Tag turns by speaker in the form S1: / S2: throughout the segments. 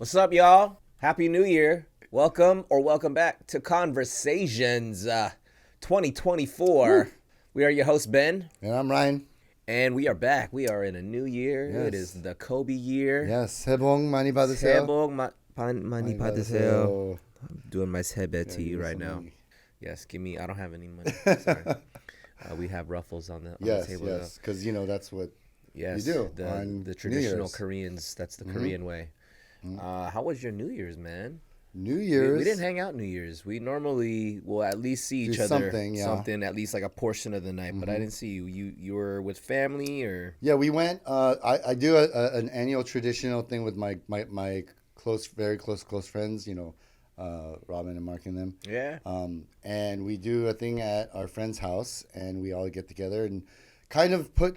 S1: What's up, y'all? Happy New Year. Welcome or welcome back to Conversations 2024.
S2: Woo.
S1: We are your host, Ben.
S2: And I'm Ryan.
S1: And we are back. We are in a new year.
S2: Yes.
S1: It is the Kobe year.
S2: Yes, 새해 복 많이 받으세요.
S1: 새해 복 많이 받으세요. I'm doing my sebe to you right now.
S2: Money.
S1: Yes, give me. I don't have any money. Sorry. We have ruffles on the table.
S2: Yes, because that's what
S1: Yes,
S2: you do
S1: the
S2: on
S1: traditional
S2: New Year's.
S1: Koreans. That's the Korean way. How was your New Year's, man?
S2: New Year's.
S1: We didn't hang out New Year's. We normally will at least see each
S2: Do
S1: other
S2: something,
S1: at least like a portion of the night. But I didn't see you. You were with family or?
S2: Yeah, we went. I do an annual traditional thing with my very close friends. Robin and Mark and them.
S1: Yeah.
S2: And we do a thing at our friend's house, and we all get together and kind of put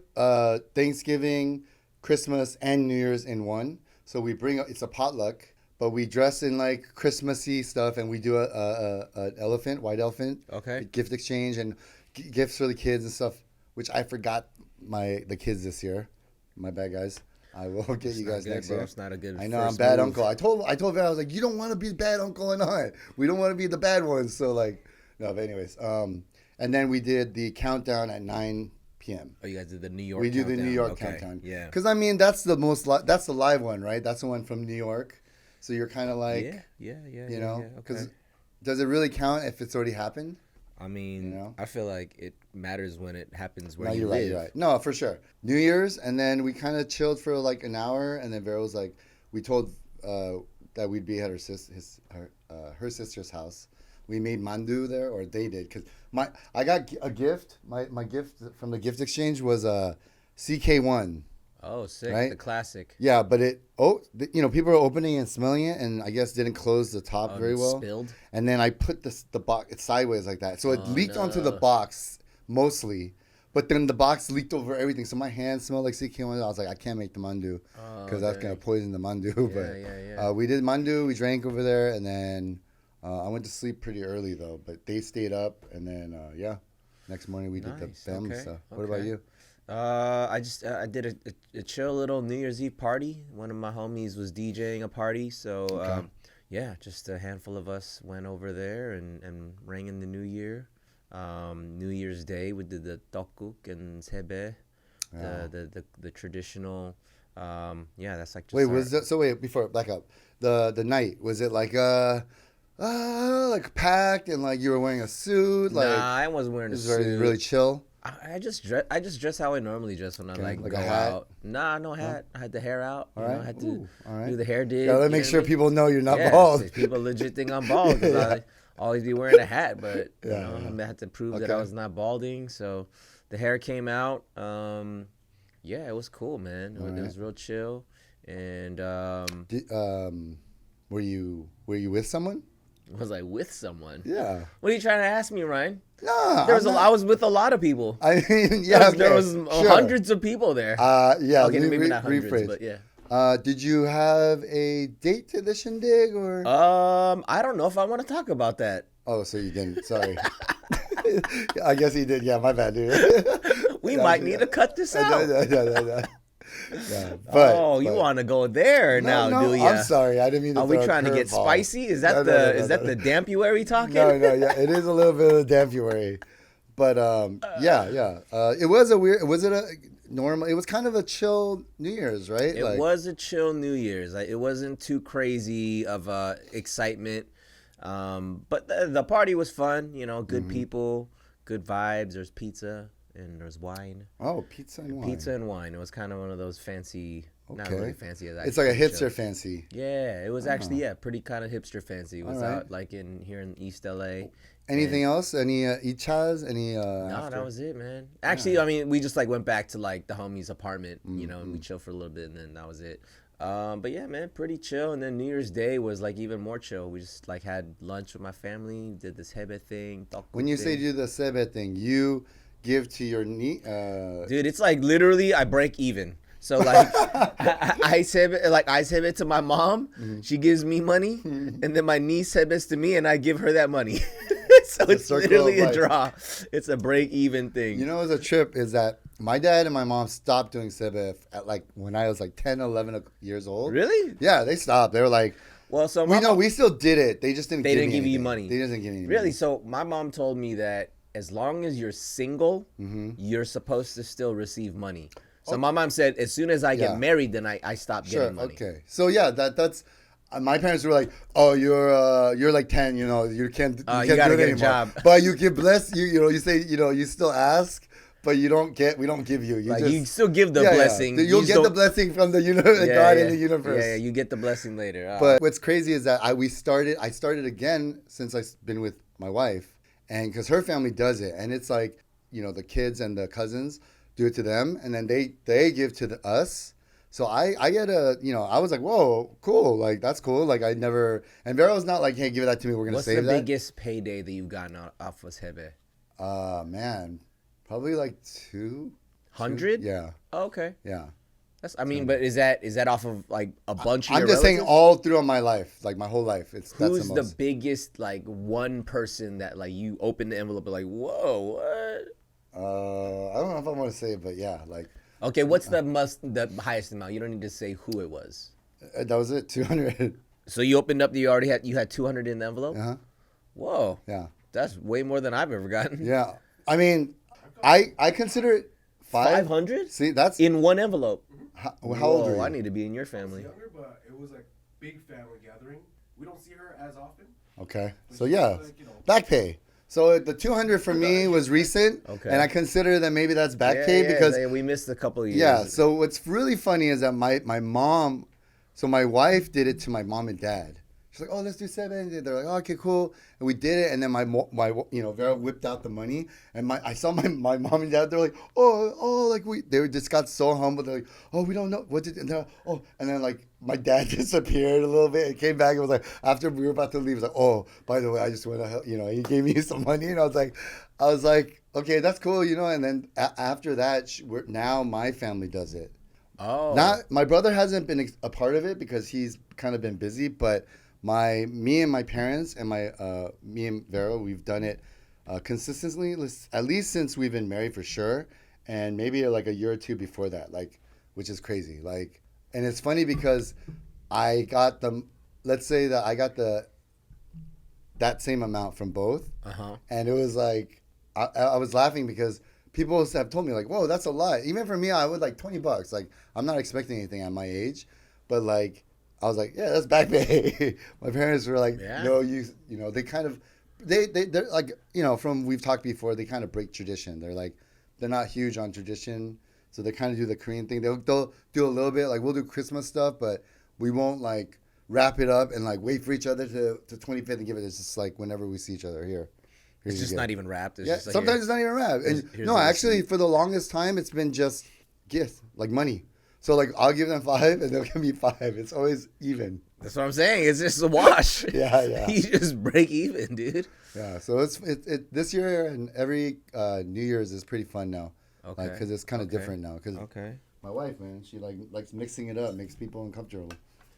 S2: Thanksgiving, Christmas, and New Year's in one. So we it's a potluck, but we dress in like Christmassy stuff, and we do an white elephant,
S1: Okay.
S2: gift exchange and gifts for the kids and stuff. Which I forgot the kids this year. My bad, guys. I will get
S1: It's
S2: you
S1: not
S2: guys
S1: good,
S2: next
S1: bro.
S2: year.
S1: It's not a good.
S2: I know I'm
S1: first
S2: bad
S1: move.
S2: uncle. I told Val, I was like, you don't want to be the bad uncle or not. We don't want to be the bad ones. So like, no. But anyways, and then we did the countdown at 9 p.m.
S1: Oh, you guys did the New York.
S2: We do
S1: countdown.
S2: the New York
S1: Okay.
S2: countdown.
S1: Yeah.
S2: Because that's the that's the live one, right? That's the one from New York. So you're kind of like,
S1: Yeah.
S2: because
S1: Okay.
S2: does it really count if it's already happened?
S1: I mean, I feel like it matters when it happens where
S2: No,
S1: you
S2: you're
S1: live.
S2: right. You're right. No, for sure. New Year's, and then we kind of chilled for like an hour, and then Vera was like, we told that we'd be at her sister's house. We made mandu there, or they did, because I got a gift. My gift from the gift exchange was a CK1.
S1: Oh, sick!
S2: Right?
S1: The classic.
S2: Yeah, but people are opening and smelling it, and I guess didn't close the top
S1: Oh,
S2: very
S1: and
S2: well.
S1: Spilled.
S2: And then I put the box it's sideways like that, so it
S1: Oh,
S2: leaked onto the
S1: no.
S2: box mostly. But then the box leaked over everything, so my hands smelled like CK1. I was like, I can't make the mandu because that's gonna poison the mandu.
S1: Yeah.
S2: We did mandu. We drank over there, and then I went to sleep pretty early though. But they stayed up, and then next morning we did the
S1: Nice.
S2: family
S1: Okay.
S2: stuff. What about
S1: Okay.
S2: you?
S1: I did a chill little New Year's Eve party. One of my homies was DJing a party, so just a handful of us went over there and rang in the New Year. New Year's Day we did the tteokguk and sebe, the traditional. That's like just
S2: Wait, before back up, the night, was it like like packed and like you were wearing a suit? Like,
S1: Nah, I wasn't wearing a
S2: it was
S1: suit.
S2: very really chill.
S1: I just dress how I normally dress when I
S2: Okay, like
S1: go
S2: a hat?
S1: out. Nah, no hat. I had the hair out.
S2: All
S1: You know,
S2: right.
S1: I had to
S2: Ooh, all right.
S1: do the hair did.
S2: Gotta
S1: you
S2: make
S1: know
S2: sure
S1: what I mean?
S2: people know you're not
S1: Yeah,
S2: bald.
S1: People legit think I'm bald because I always be wearing a hat, but
S2: Yeah.
S1: I had to prove that
S2: Okay.
S1: I was not balding. So the hair came out. It was cool, man. It was real chill. And
S2: Were you with someone?
S1: was I with someone?
S2: Yeah.
S1: What are you trying to ask me, Ryan?
S2: Nah.
S1: I was with a lot of people.
S2: I mean, yeah.
S1: There was
S2: sure.
S1: hundreds of people there.
S2: Yeah.
S1: Okay, maybe not hundreds,
S2: rephrase.
S1: but yeah.
S2: Did you have a date to the shindig or?
S1: I don't know if I want to talk about that.
S2: Oh, so you didn't. Sorry. I guess he did. Yeah, my bad, dude.
S1: We might need to cut this out.
S2: Yeah, but,
S1: You want to go there now, do you?
S2: I'm sorry. I didn't mean to.
S1: Are we
S2: throw a
S1: trying to get
S2: curveball.
S1: spicy? Is that the dampuary talking?
S2: No, yeah, it is a little bit of dampuary, but it was a weird. Was it a normal? It was kind of a chill New Year's, right?
S1: It was a chill New Year's. It wasn't too crazy of excitement, but the party was fun. Good people, good vibes. There's pizza and there's wine.
S2: Oh, pizza and wine.
S1: Pizza and wine. It was kind of one of those fancy. Not
S2: Okay.
S1: really fancy.
S2: It's like a hipster fancy.
S1: Yeah, it was actually pretty kind of hipster fancy. It was
S2: All right.
S1: out like here in East LA.
S2: Anything else? Any ichas? Any?
S1: No,
S2: after?
S1: that was it, man. Actually, I mean, we just like went back to like the homie's apartment, and we chilled for a little bit, and then that was it. But yeah, man, pretty chill. And then New Year's Day was like even more chill. We just like had lunch with my family, did this hebe thing.
S2: When you say do the sebe thing, you give to your niece.
S1: Dude, it's like literally I break even. So like I save it to my mom.
S2: Mm-hmm.
S1: She gives me money, and then my niece says to me, and I give her that money. So it's
S2: circle
S1: literally
S2: of
S1: a
S2: life.
S1: draw. It's a break even thing.
S2: You know, as a trip is that my dad and my mom stopped doing sebef at like when I was like 10, 11 years old.
S1: Really?
S2: Yeah, they stopped. They were like,
S1: Well, so
S2: we know we still did it. They just didn't.
S1: They
S2: give
S1: didn't
S2: me
S1: give you
S2: anything.
S1: money.
S2: They didn't give me any
S1: really.
S2: money.
S1: So my mom told me that as long as you're single, you're supposed to still receive money. So my mom said as soon as I get married, then I stop getting money.
S2: Okay. So yeah, that's. My parents were like, "Oh, you're like 10, you know, you can't
S1: You
S2: do
S1: gotta
S2: it
S1: get
S2: anymore."
S1: a job.
S2: But you give bless you know, you say, you know, you still ask, but we don't give you.
S1: Like,
S2: just,
S1: you still give the blessing.
S2: You'll
S1: You
S2: get
S1: don't-
S2: the blessing from the God in the universe.
S1: Yeah, you get the blessing later.
S2: But what's crazy is that I started again since I've been with my wife, and because her family does it, and it's like, you know, the kids and the cousins do it to them, and then they give to us. So I get you know, I was like, whoa, cool, like that's cool. Like I never, and Vero's not like, hey, give that to me, we're gonna save that.
S1: What's the biggest payday that you've gotten off of Hebe?
S2: Man, probably like
S1: 200.
S2: Yeah.
S1: Oh, okay.
S2: Yeah.
S1: That's. I mean, but is that off of like a bunch of?
S2: I'm
S1: your
S2: just saying
S1: relatives?
S2: all through my life, like my whole life. That's
S1: Who's
S2: the
S1: the
S2: most.
S1: biggest like one person that like you open the envelope and like, whoa, what?
S2: I don't know if I want to say it, but yeah, like.
S1: Okay, what's the highest amount? You don't need to say who it was.
S2: That was it, 200.
S1: So you opened up. You had 200 in the envelope. Whoa.
S2: Yeah.
S1: That's way more than I've ever gotten.
S2: Yeah. I mean, I consider it
S1: 500.
S2: See, that's
S1: in one envelope.
S2: How old are you?
S1: I need to be in your
S3: I was
S1: family.
S3: younger, but it was like big family gathering. We don't see her as often.
S2: Okay.
S3: But
S2: So
S3: she's
S2: yeah,
S3: like, you know,
S2: back pay. So the 200 for me was recent,
S1: Okay.
S2: and I consider that maybe that's back
S1: Yeah,
S2: pay
S1: yeah,
S2: because
S1: we missed a couple of years.
S2: yeah. So what's really funny is that my mom, so my wife did it to my mom and dad. She's like, oh, let's do 7. They're like, oh, okay, cool. And we did it. And then my you know, Vera whipped out the money. And I saw my mom and dad. They're like, like they just got so humble. They're like, oh, we don't know what did. And they're like, oh, and then like my dad disappeared a little bit and came back and was like, after we were about to leave, he was like, oh, by the way, I just want to help. You know, he gave me some money, and I was like, okay, that's cool, you know. And then after that, now my family does it.
S1: Oh.
S2: Not my brother hasn't been a part of it because he's kind of been busy, but. Me and my parents and me and Vera, we've done it consistently, at least since we've been married for sure, and maybe like a year or two before that, like, which is crazy. Like, and it's funny because let's say that I got that same amount from both, and it was like I was laughing because people have told me like, whoa, that's a lot. Even for me, I would like $20. Like, I'm not expecting anything at my age, but like. I was like, yeah, that's back pay. My parents were like, no, you know, they kind of, they're like, you know, we've talked before, they kind of break tradition. They're not huge on tradition. So they kind of do the Korean thing. They'll do a little bit, like we'll do Christmas stuff, but we won't like wrap it up and like wait for each other to 25th and give it. It's just like whenever we see each other here.
S1: It's just not even wrapped. It's just like,
S2: sometimes it's not even wrapped. And no, actually, for the longest time, it's been just gifts, like money. So, like, I'll give them 5, and they'll give me 5. It's always even.
S1: That's what I'm saying. It's just a wash.
S2: Yeah.
S1: You just break even, dude.
S2: Yeah, so it's this year and every New Year's is pretty fun now.
S1: Okay.
S2: Because it's kind of different now. Because
S1: okay.
S2: My wife, man, she likes mixing it up, makes people uncomfortable,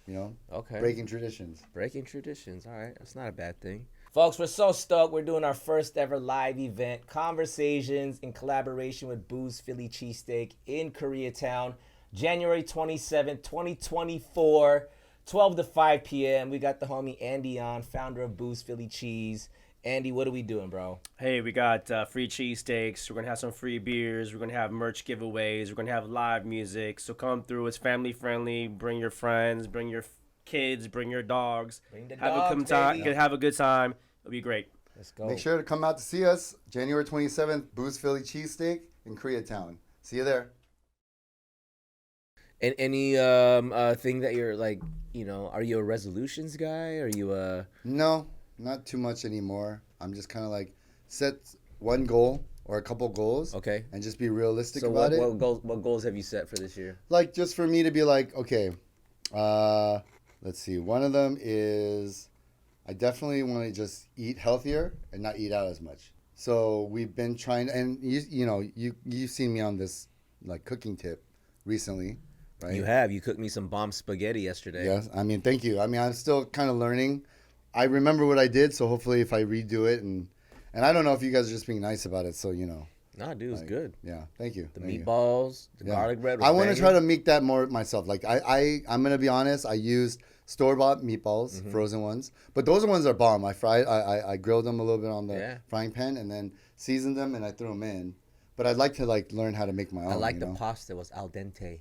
S2: you know?
S1: Okay.
S2: Breaking traditions.
S1: Breaking traditions. All right. That's not a bad thing. Folks, we're so stoked. We're doing our first ever live event, Conversations, in collaboration with Boo's Philly Cheesesteak in Koreatown. January 27th, 2024, 12 to 5 p.m. We got the homie Andy on, founder of Boo's Philly Cheese. Andy, what are we doing, bro?
S4: Hey, we got free cheesesteaks. We're going to have some free beers. We're going to have merch giveaways. We're going to have live music. So come through. It's family friendly. Bring your friends. Bring your kids. Bring your dogs.
S1: Bring the
S4: have
S1: dogs, baby.
S4: Have a good time. It'll be great.
S1: Let's go.
S2: Make sure to come out to see us January 27th, Boo's Philly Cheesesteak in Koreatown. See you there.
S1: And any thing that you're like, you know, are you a resolutions guy? Are you a...
S2: No, not too much anymore. I'm just kind of like set one goal or a couple goals.
S1: Okay.
S2: And just be realistic
S1: So
S2: about it.
S1: what goals have you set for this year?
S2: Like just for me to be like, okay, let's see. One of them is I definitely want to just eat healthier and not eat out as much. So we've been trying, and you've seen me on this like cooking tip recently. Right?
S1: You cooked me some bomb spaghetti yesterday.
S2: Yes, I mean, thank you. I mean, I'm still kind of learning. I remember what I did, so hopefully if I redo it, and I don't know if you guys are just being nice about it, so, you know.
S1: Nah, dude, it's
S2: Like,
S1: good.
S2: Yeah, thank you.
S1: The
S2: thank you.
S1: meatballs, the
S2: Yeah.
S1: garlic bread. Was
S2: I want to try
S1: banging.
S2: to make that more myself. Like I'm gonna be honest. I used store bought meatballs,
S1: Mm-hmm.
S2: frozen ones, but those ones are bomb. I grilled them a little bit on the
S1: Yeah.
S2: frying pan and then seasoned them and I threw them in. But I'd like to like learn how to make my own.
S1: I like
S2: you
S1: the
S2: know?
S1: pasta was al dente.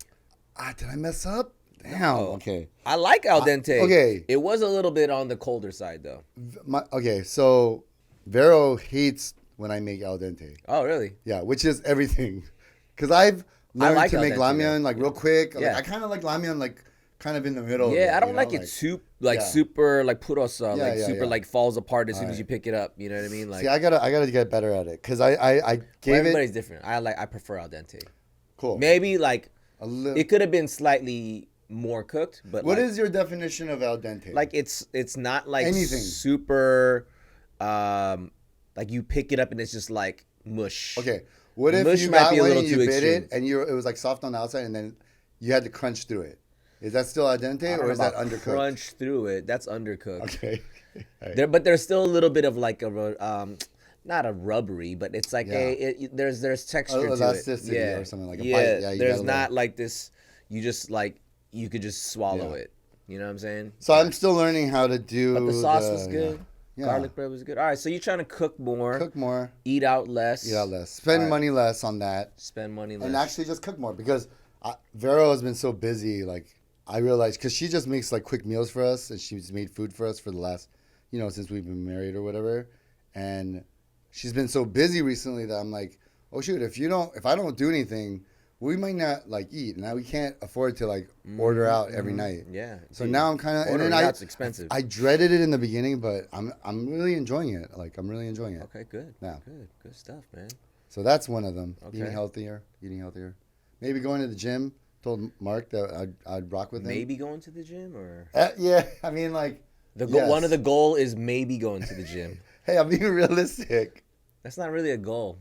S2: Did I mess up? Damn.
S1: No.
S2: Okay.
S1: I like al dente.
S2: okay.
S1: It was a little bit on the colder side though.
S2: Okay. So Vero hates when I make al dente.
S1: Oh, really?
S2: Yeah, which is everything. Because I've learned
S1: like
S2: to
S1: al
S2: make
S1: dente,
S2: ramyun like real quick.
S1: Yeah.
S2: Like, I kind of like ramyun like kind of in the middle. of
S1: Yeah,
S2: it,
S1: I don't
S2: you
S1: like
S2: know?
S1: it like
S2: yeah.
S1: super like purosa,
S2: Yeah,
S1: like
S2: yeah,
S1: super
S2: yeah.
S1: like falls apart as soon as
S2: Alright.
S1: you pick it up. You know what I mean? Like
S2: See, I gotta get better at it because I
S1: well,
S2: gave
S1: everybody's
S2: it
S1: different. I prefer al dente.
S2: cool.
S1: Maybe like
S2: A little.
S1: it could have been slightly more cooked, but
S2: What
S1: like,
S2: is your definition of al dente?
S1: like it's not like
S2: Anything.
S1: super like you pick it up and it's just like mush.
S2: Okay. What if
S1: Mush
S2: you
S1: might
S2: got
S1: be a
S2: one
S1: little
S2: and you
S1: too
S2: bit
S1: extreme.
S2: it and it was like soft on the outside and then you had to crunch through it? Is that still al
S1: I
S2: dente
S1: don't
S2: or
S1: know
S2: is that
S1: about
S2: undercooked?
S1: crunch through it. That's undercooked.
S2: Okay. Alright.
S1: There, but there's still a little bit of like not a rubbery, but it's like
S2: Yeah.
S1: there's texture to it.
S2: Elasticity
S1: Yeah,
S2: or something, like a
S1: yeah.
S2: bite. Yeah, you
S1: there's
S2: gotta
S1: not like this. You just like you could just swallow
S2: Yeah.
S1: it. You know what I'm saying?
S2: So I'm still learning how to do.
S1: But the sauce was good.
S2: Yeah.
S1: Garlic bread was good. All right, so you're trying to cook more,
S2: Cook more,
S1: eat out less,
S2: eat out less, spend
S1: Alright.
S2: money less on that,
S1: spend money less.
S2: and actually just cook more because Vero has been so busy. Like I realized because she just makes like quick meals for us, and she's made food for us for the last, since we've been married or whatever, and she's been so busy recently that I'm like, oh shoot, if I don't do anything, we might not like eat. Now we can't afford to like order out every night.
S1: Yeah.
S2: So
S1: dude,
S2: now I'm kind of and
S1: ordering
S2: then
S1: out's expensive.
S2: I dreaded it in the beginning, but I'm really enjoying it. Like I'm really enjoying it.
S1: Okay, good.
S2: Yeah.
S1: Good stuff, man.
S2: So that's one of them.
S1: Okay.
S2: Eating healthier. Maybe going to the gym. Told Mark that I'd rock with him.
S1: Maybe going to the gym or
S2: Yeah, I mean like
S1: one of
S2: yes.
S1: the goal is maybe going to the gym.
S2: Hey, I'm being realistic.
S1: That's not really a goal.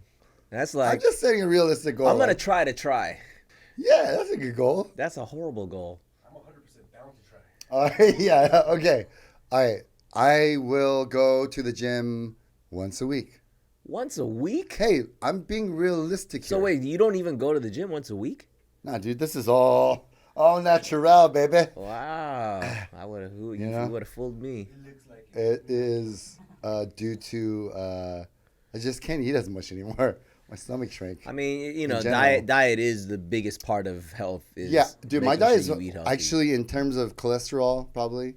S1: That's
S2: I'm
S1: like
S2: just setting a realistic goal.
S1: I'm gonna
S2: like,
S1: try to try.
S2: Yeah, that's a good goal.
S1: That's a horrible goal.
S3: I'm 100% down to try.
S2: All right, yeah, okay. All right, I will go to the gym once a week.
S1: Once a week?
S2: Hey, I'm being realistic here.
S1: So wait, you don't even go to the gym once a week?
S2: Nah, dude, this is all natural, baby.
S1: Wow. I would have you
S2: know?
S1: would have fooled me.
S3: It looks like
S2: It is due to I just can't eat as much anymore. My stomach shrank.
S1: I mean,
S2: general.
S1: diet is the biggest part of health. Is
S2: Yeah, dude, my
S1: making
S2: diet
S1: sure
S2: is
S1: you eat healthy.
S2: actually in terms of cholesterol, probably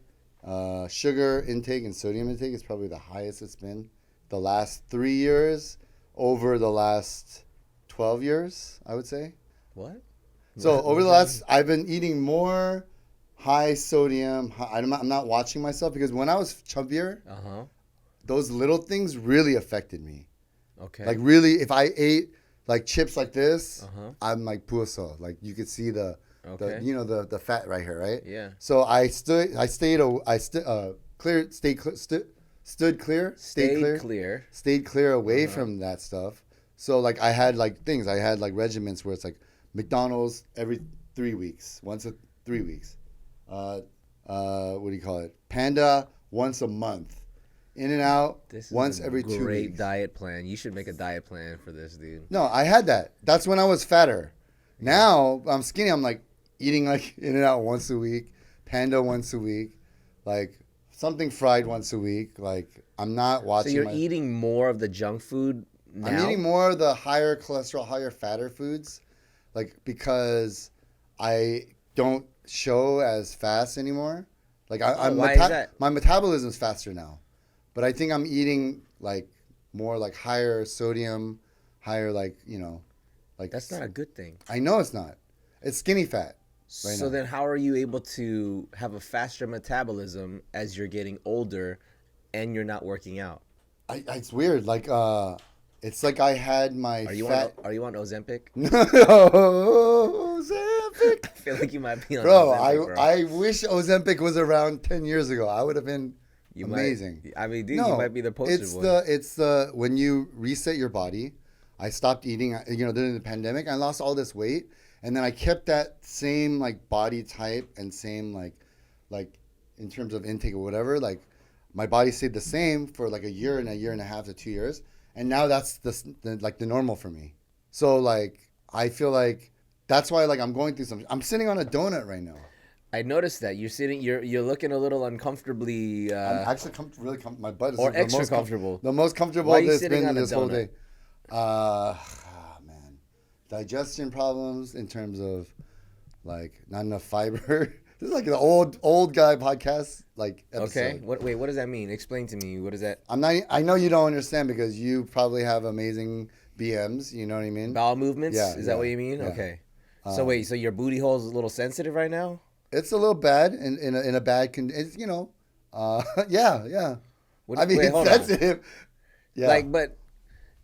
S2: sugar intake and sodium intake is probably the highest it's been the last 3 years over the last 12 years, I would say.
S1: What?
S2: So over the last, I've been eating more high sodium. I'm not watching myself because when I was chubbier,
S1: Uh-huh.
S2: those little things really affected me.
S1: Okay.
S2: Like really, if I ate like chips like this,
S1: Uh-huh.
S2: I'm like puso. Like you could see the
S1: Okay.
S2: the fat right here, right?
S1: Yeah.
S2: So I stood clear, stayed clear away
S1: Uh-huh.
S2: from that stuff. So like I had like things. I had like regiments where it's like McDonald's every 3 weeks, once a 3 weeks. What do you call it? Panda once a month. In and out
S1: This is
S2: once
S1: a
S2: every 2
S1: great
S2: weeks.
S1: diet plan. You should make a diet plan for this, dude.
S2: No, I had that. That's when I was fatter. Now I'm skinny. I'm like eating like In and Out once a week, Panda once a week, like something fried once a week. Like I'm not
S1: So
S2: watching.
S1: you're eating more of the junk food now?
S2: I'm eating more of the higher cholesterol, higher fatter foods, like because I don't show as fast anymore. Like
S1: why is that?
S2: My metabolism's faster now, but I think I'm eating like more like higher sodium, higher like like
S1: That's not a good thing.
S2: I know it's not. It's skinny fat. Right
S1: So
S2: now.
S1: then how are you able to have a faster metabolism as you're getting older and you're not working out?
S2: It's weird. Like it's like I had my
S1: Are you
S2: fat.
S1: on Ozempic?
S2: No, Ozempic.
S1: I feel like you might be on
S2: Bro,
S1: Ozempic, bro.
S2: I wish Ozempic was around 10 years ago. I would have been
S1: You
S2: amazing.
S1: I mean, dude, you might be the poster
S2: it's
S1: boy.
S2: it's the when you reset your body. I stopped eating. During the pandemic, I lost all this weight, and then I kept that same like body type and same like in terms of intake or whatever. Like my body stayed the same for like a year and a half to 2 years, and now that's the normal for me. So like I feel like that's why like I'm going through some. I'm sitting on a donut right now.
S1: I noticed that you're sitting. You're looking a little uncomfortably.
S2: I'm actually really my butt is
S1: or
S2: the
S1: extra
S2: most
S1: comfortable.
S2: the most comfortable
S1: Why are you
S2: it's
S1: sitting
S2: been
S1: on a
S2: this whole
S1: donut?
S2: day. Man, digestion problems in terms of like not enough fiber. This is like an old guy podcast like episode.
S1: Okay. What does that mean? Explain to me. What is that?
S2: I'm not. I know you don't understand because you probably have amazing BMs. You know what I mean?
S1: Bowel movements?
S2: Yeah,
S1: Is
S2: yeah,
S1: that what you mean?
S2: yeah.
S1: Okay. So wait. So your booty hole is a little sensitive right now?
S2: It's a little bad in a bad it's yeah. I mean,
S1: wait,
S2: it's
S1: hold on.
S2: sensitive. Yeah.
S1: Like, but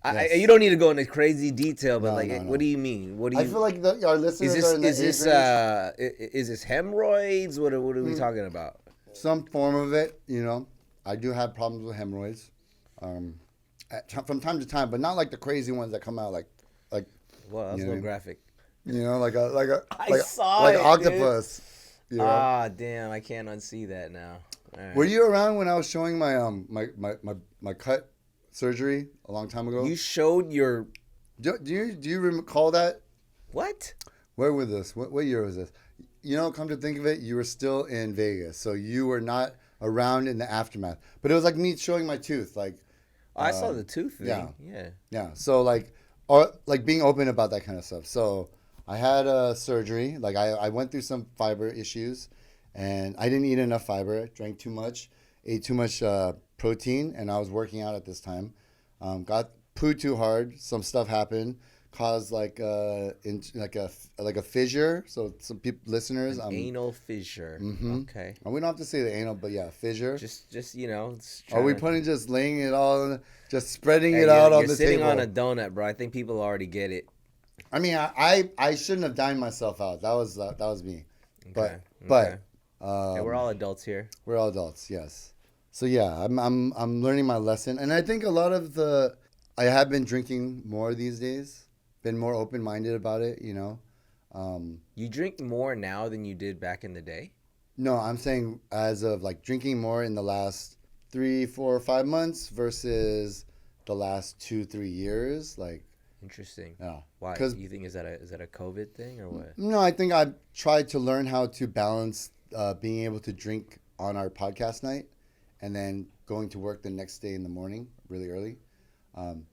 S2: Yes.
S1: you don't need to go into crazy detail. But
S2: No,
S1: like,
S2: no, no.
S1: what do you mean? What do you?
S2: I feel like our listeners
S1: is
S2: are in the
S1: this
S2: age range.
S1: is this hemorrhoids? What are we talking about?
S2: Some form of it, you know. I do have problems with hemorrhoids, from time to time, but not like the crazy ones that come out like
S1: Well, that's a
S2: you
S1: little
S2: know,
S1: graphic.
S2: you know, like a
S1: I saw
S2: like
S1: it,
S2: an octopus. You know?
S1: Ah, damn! I can't unsee that now. All right.
S2: Were you around when I was showing my my cut surgery a long time ago?
S1: You showed your
S2: Do you recall that?
S1: what?
S2: Where was this? What year was this? You know, come to think of it, you were still in Vegas, so you were not around in the aftermath. But it was like me showing my tooth, like
S1: Oh, I saw the tooth thing.
S2: yeah.
S1: Yeah.
S2: yeah. So like, or like being open about that kind of stuff. So I had a surgery. Like I went through some fiber issues, and I didn't eat enough fiber. Drank too much, ate too much protein, and I was working out at this time. Got pooed too hard. Some stuff happened, caused like like a fissure. So some listeners,
S1: Anal fissure.
S2: Mhm.
S1: Okay.
S2: we don't have to say the anal, but yeah, fissure.
S1: Just you know. Just
S2: Are we
S1: trying to-
S2: putting just laying it all, just spreading
S1: Hey,
S2: it out
S1: you're
S2: on the
S1: sitting
S2: table?
S1: on a donut, bro. I think people already get it.
S2: I mean, I shouldn't have dined myself out. That was me.
S1: Okay.
S2: But
S1: Yeah, we're all adults here.
S2: we're all adults, yes. So yeah, I'm learning my lesson, and I think a lot of I have been drinking more these days. Been more open minded about it, you know.
S1: You drink more now than you did back in the day.
S2: No, I'm saying as of like drinking more in the last 3, 4, 5 months versus the last 2, 3 years. Like,
S1: Interesting.
S2: yeah.
S1: Why?
S2: 'Cause-
S1: You think is that a COVID thing or what?
S2: No, I think I've tried to learn how to balance being able to drink on our podcast night and then going to work the next day in the morning really early.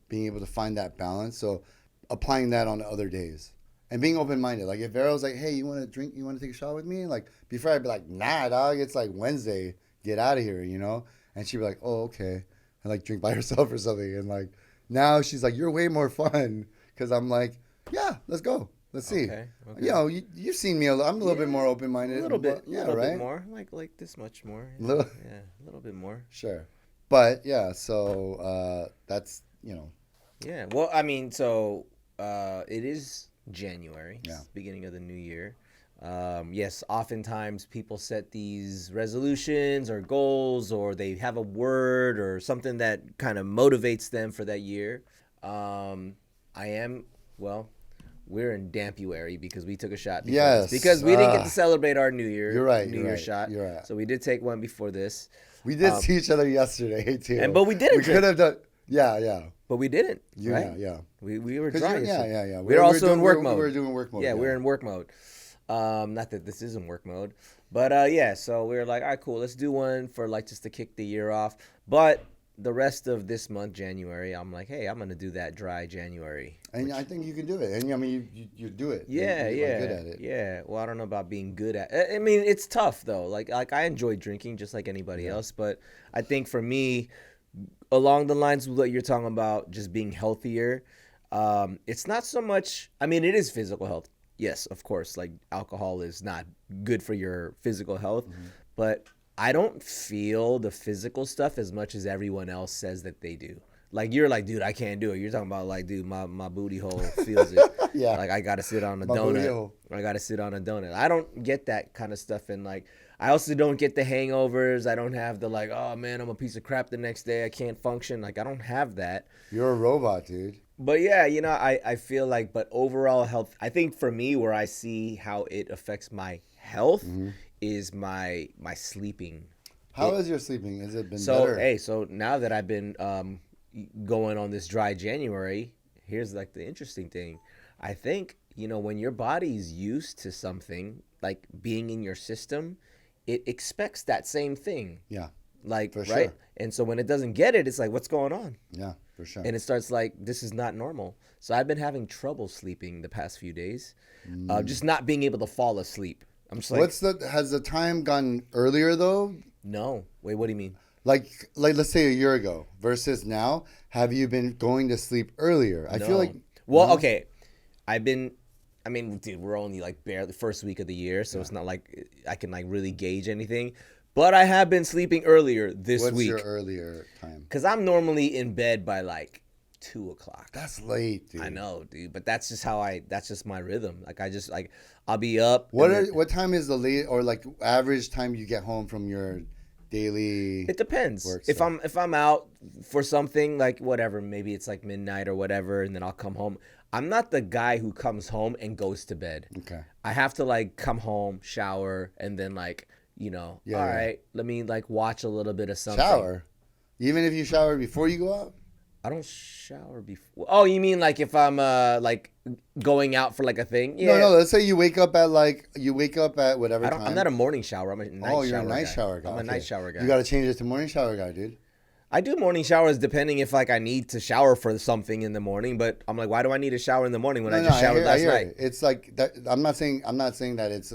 S2: Being able to find that balance. So applying that on other days and being open-minded. Like if Vero's like, hey, you want to drink? You want to take a shot with me? Like before I'd be like, nah, dog. It's like Wednesday. Get out of here, you know? And she'd be like, oh, okay. And like drink by herself or something. And like now she's like, you're way more fun. Because I'm like, yeah, let's go. Let's see.
S1: Okay.
S2: You know, you've seen me. I'm a little bit more open-minded.
S1: A little bit.
S2: Yeah,
S1: little
S2: right?
S1: bit more. Like this much more.
S2: Little-
S1: Yeah. A little bit more.
S2: Sure. But yeah, so that's, you know.
S1: Yeah. Well, I mean, so it is January.
S2: Yeah.
S1: It's the beginning of the new year. Yes, oftentimes people set these resolutions or goals, or they have a word or something that kind of motivates them for that year. We're in Dampuary because we took a shot. Before
S2: Yes.
S1: this, because we didn't get to celebrate our New Year.
S2: You're right,
S1: New
S2: you're
S1: Year
S2: right,
S1: shot.
S2: you're right.
S1: So we did take one before this,
S2: We did see each other yesterday too.
S1: but we didn't
S2: We
S1: drink.
S2: could have done. Yeah.
S1: but we didn't.
S2: Yeah,
S1: right?
S2: yeah.
S1: We were
S2: 'Cause
S1: dry.
S2: yeah.
S1: We were also in work mode.
S2: We were doing work mode.
S1: Yeah, we're in work mode. Not that this isn't work mode, but yeah. So we were like, all right, cool. Let's do one for like just to kick the year off. But the rest of this month, January, I'm like, hey, I'm gonna do that dry January.
S2: And I think you can do it. And I mean, you do it.
S1: Yeah,
S2: You're
S1: yeah,
S2: good at it.
S1: yeah. Well, I don't know about being good at. I mean, it's tough though. Like I enjoy drinking just like anybody else, but I think for me, along the lines of what you're talking about, just being healthier, it's not so much. I mean, it is physical health. Yes, of course. Like alcohol is not good for your physical health, but I don't feel the physical stuff as much as everyone else says that they do. Like you're like, dude, I can't do it. You're talking about like, dude, my booty hole feels it.
S2: Yeah.
S1: Like I gotta sit on a
S2: My booty
S1: donut.
S2: hole.
S1: I gotta sit on a donut. I don't get that kind of stuff, and like I also don't get the hangovers. I don't have the like, oh man, I'm a piece of crap the next day. I can't function. Like I don't have that.
S2: You're a robot, dude.
S1: But yeah, you know, I feel like, but overall health, I think for me, where I see how it affects my health is my sleeping.
S2: How is your sleeping? Has it been
S1: So
S2: better?
S1: hey, so now that I've been going on this dry January, here's like the interesting thing. I think, when your body's used to something like being in your system, it expects that same thing.
S2: Yeah.
S1: Like,
S2: For
S1: right?
S2: sure.
S1: And so when it doesn't get it, it's like, what's going on?
S2: Yeah, for sure.
S1: And it starts like, this is not normal. So I've been having trouble sleeping the past few days. Just not being able to fall asleep. I'm just like,
S2: Has the time gone earlier though?
S1: no. Wait, what do you mean?
S2: Like let's say a year ago versus now. Have you been going to sleep earlier? I feel
S1: No.
S2: like.
S1: Well,
S2: no?
S1: okay. Dude, we're only like barely first week of the year, so it's not like I can like really gauge anything. But I have been sleeping earlier this
S2: What's
S1: week.
S2: your earlier time?
S1: Because I'm normally in bed by like 2:00.
S2: That's late, dude.
S1: I know, dude, but that's just my rhythm. Like I'll be up.
S2: What time is the late or like average time you get home from your daily?
S1: It depends.
S2: Work
S1: If
S2: stuff.
S1: I'm out for something, like whatever, maybe it's like midnight or whatever, and then I'll come home. I'm not the guy who comes home and goes to bed.
S2: Okay.
S1: I have to like come home, shower, and then like, all right, let me like watch a little bit of something.
S2: Shower, even if you shower before you go out.
S1: I don't shower before. Oh, you mean like if I'm like going out for like a thing? Yeah.
S2: No. Let's say you wake up at whatever time.
S1: I'm not a morning shower. I'm a night shower.
S2: You're a night shower guy.
S1: I'm a
S2: Okay.
S1: night shower guy.
S2: You got to change it to morning shower guy, dude.
S1: I do morning showers depending if like I need to shower for something in the morning, but I'm like, why do I need a shower in the morning when I just showered last night?
S2: It. It's like that. I'm not saying that it's.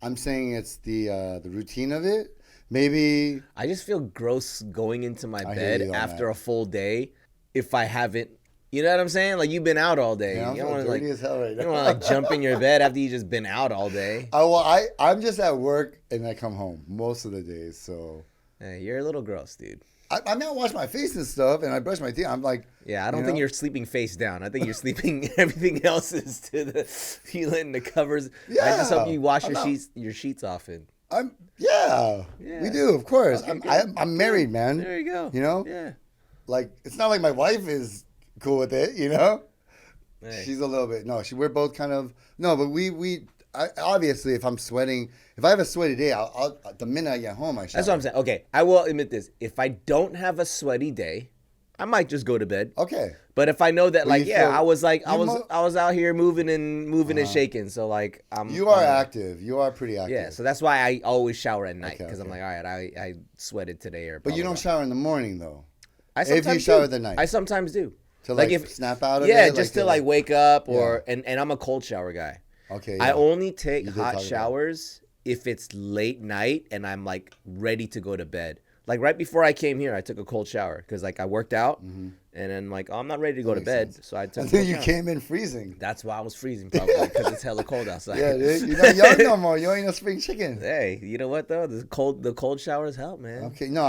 S2: I'm saying it's the routine of it. Maybe
S1: I just feel gross going into my
S2: I hear
S1: bed
S2: you on
S1: after
S2: that.
S1: a full day if I haven't. You know what I'm saying? Like you've been out all day.
S2: Yeah, I'm
S1: you don't
S2: so
S1: want to
S2: dirty as hell right
S1: you
S2: now.
S1: don't want to like jump in your bed after you just been out all day.
S2: I'm just at work and I come home most of the days. So
S1: Hey, you're a little gross, dude.
S2: I mean, I wash my face and stuff and I brush my teeth. I'm like,
S1: Yeah, I don't think you're sleeping face down. I think you're sleeping everything else is to the you letting the covers. I just hope you wash your sheets often.
S2: Yeah, we do, of course.
S1: Okay,
S2: I'm married, man.
S1: There you go.
S2: You know?
S1: Yeah.
S2: Like, it's not like my wife is cool with it, you know?
S1: Hey.
S2: She's a little bit, we're both kind of, no, but obviously, if I'm sweating, if I have a sweaty day, I'll the minute I get home, I shower.
S1: That's what I'm saying. Okay, I will admit this. If I don't have a sweaty day, I might just go to bed.
S2: Okay.
S1: But if I know that,
S2: Well,
S1: like,
S2: you
S1: yeah,
S2: feel-
S1: I was like, I
S2: you
S1: was out here moving and shaking. So like,
S2: You are active. You are pretty active.
S1: Yeah, so that's why I always shower at night
S2: Okay,
S1: because I'm
S2: okay.
S1: like, all right, I sweated today or.
S2: But you don't shower in the morning, though.
S1: I
S2: if you
S1: sometimes
S2: shower
S1: do.
S2: at the night.
S1: I sometimes do.
S2: To like snap out of it?
S1: Yeah, just
S2: like
S1: to like wake up or
S2: Yeah.
S1: and I'm a cold shower guy.
S2: Okay.
S1: I
S2: yeah.
S1: only take
S2: You did talk
S1: hot
S2: about
S1: showers if it's late night and I'm like ready to go to bed. Like right before I came here, I took a cold shower because like I worked out and then like, oh, I'm not ready to go to
S2: makes
S1: bed,
S2: sense.
S1: so I took.
S2: And
S1: a
S2: then
S1: cold
S2: you
S1: shower.
S2: came in freezing.
S1: That's why I was freezing probably because it's hella cold outside.
S2: Yeah, dude. You're not young no more. You ain't no spring chicken.
S1: Hey, you know what though? The cold showers help, man.
S2: Okay, no,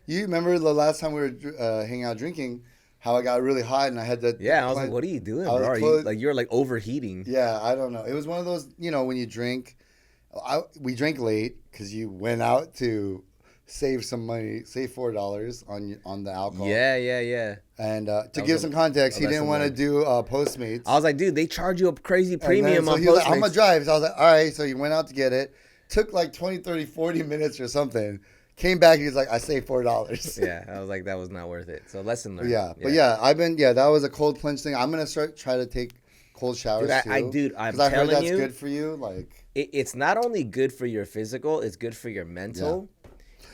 S2: you remember the last time we were hanging out drinking, how I got really hot and I had to.
S1: Yeah, I was like, what are you doing,
S2: I was
S1: bro? Are you
S2: close-
S1: like you're like overheating?
S2: Yeah, I don't know. It was one of those, when you drink. We drank late because you went out to save some money, save $4 on the alcohol.
S1: Yeah.
S2: And to give some context, he didn't want to do Postmates.
S1: I was like, dude, they charge you a crazy
S2: And then,
S1: premium
S2: so
S1: on
S2: he was like,
S1: Postmates.
S2: I'm going to drive. So I was like, all right. So he went out to get it. Took like 20, 30, 40 minutes or something. Came back. He was like, I saved $4.
S1: Yeah, I was like, that was not worth it. So lesson learned.
S2: Yeah. But that was a cold plunge thing. I'm going to try to take cold showers
S1: Dude,
S2: too.
S1: I'm
S2: Because I heard
S1: telling
S2: that's
S1: you,
S2: good for you. Like,
S1: it's not only good for your physical, it's good for your mental.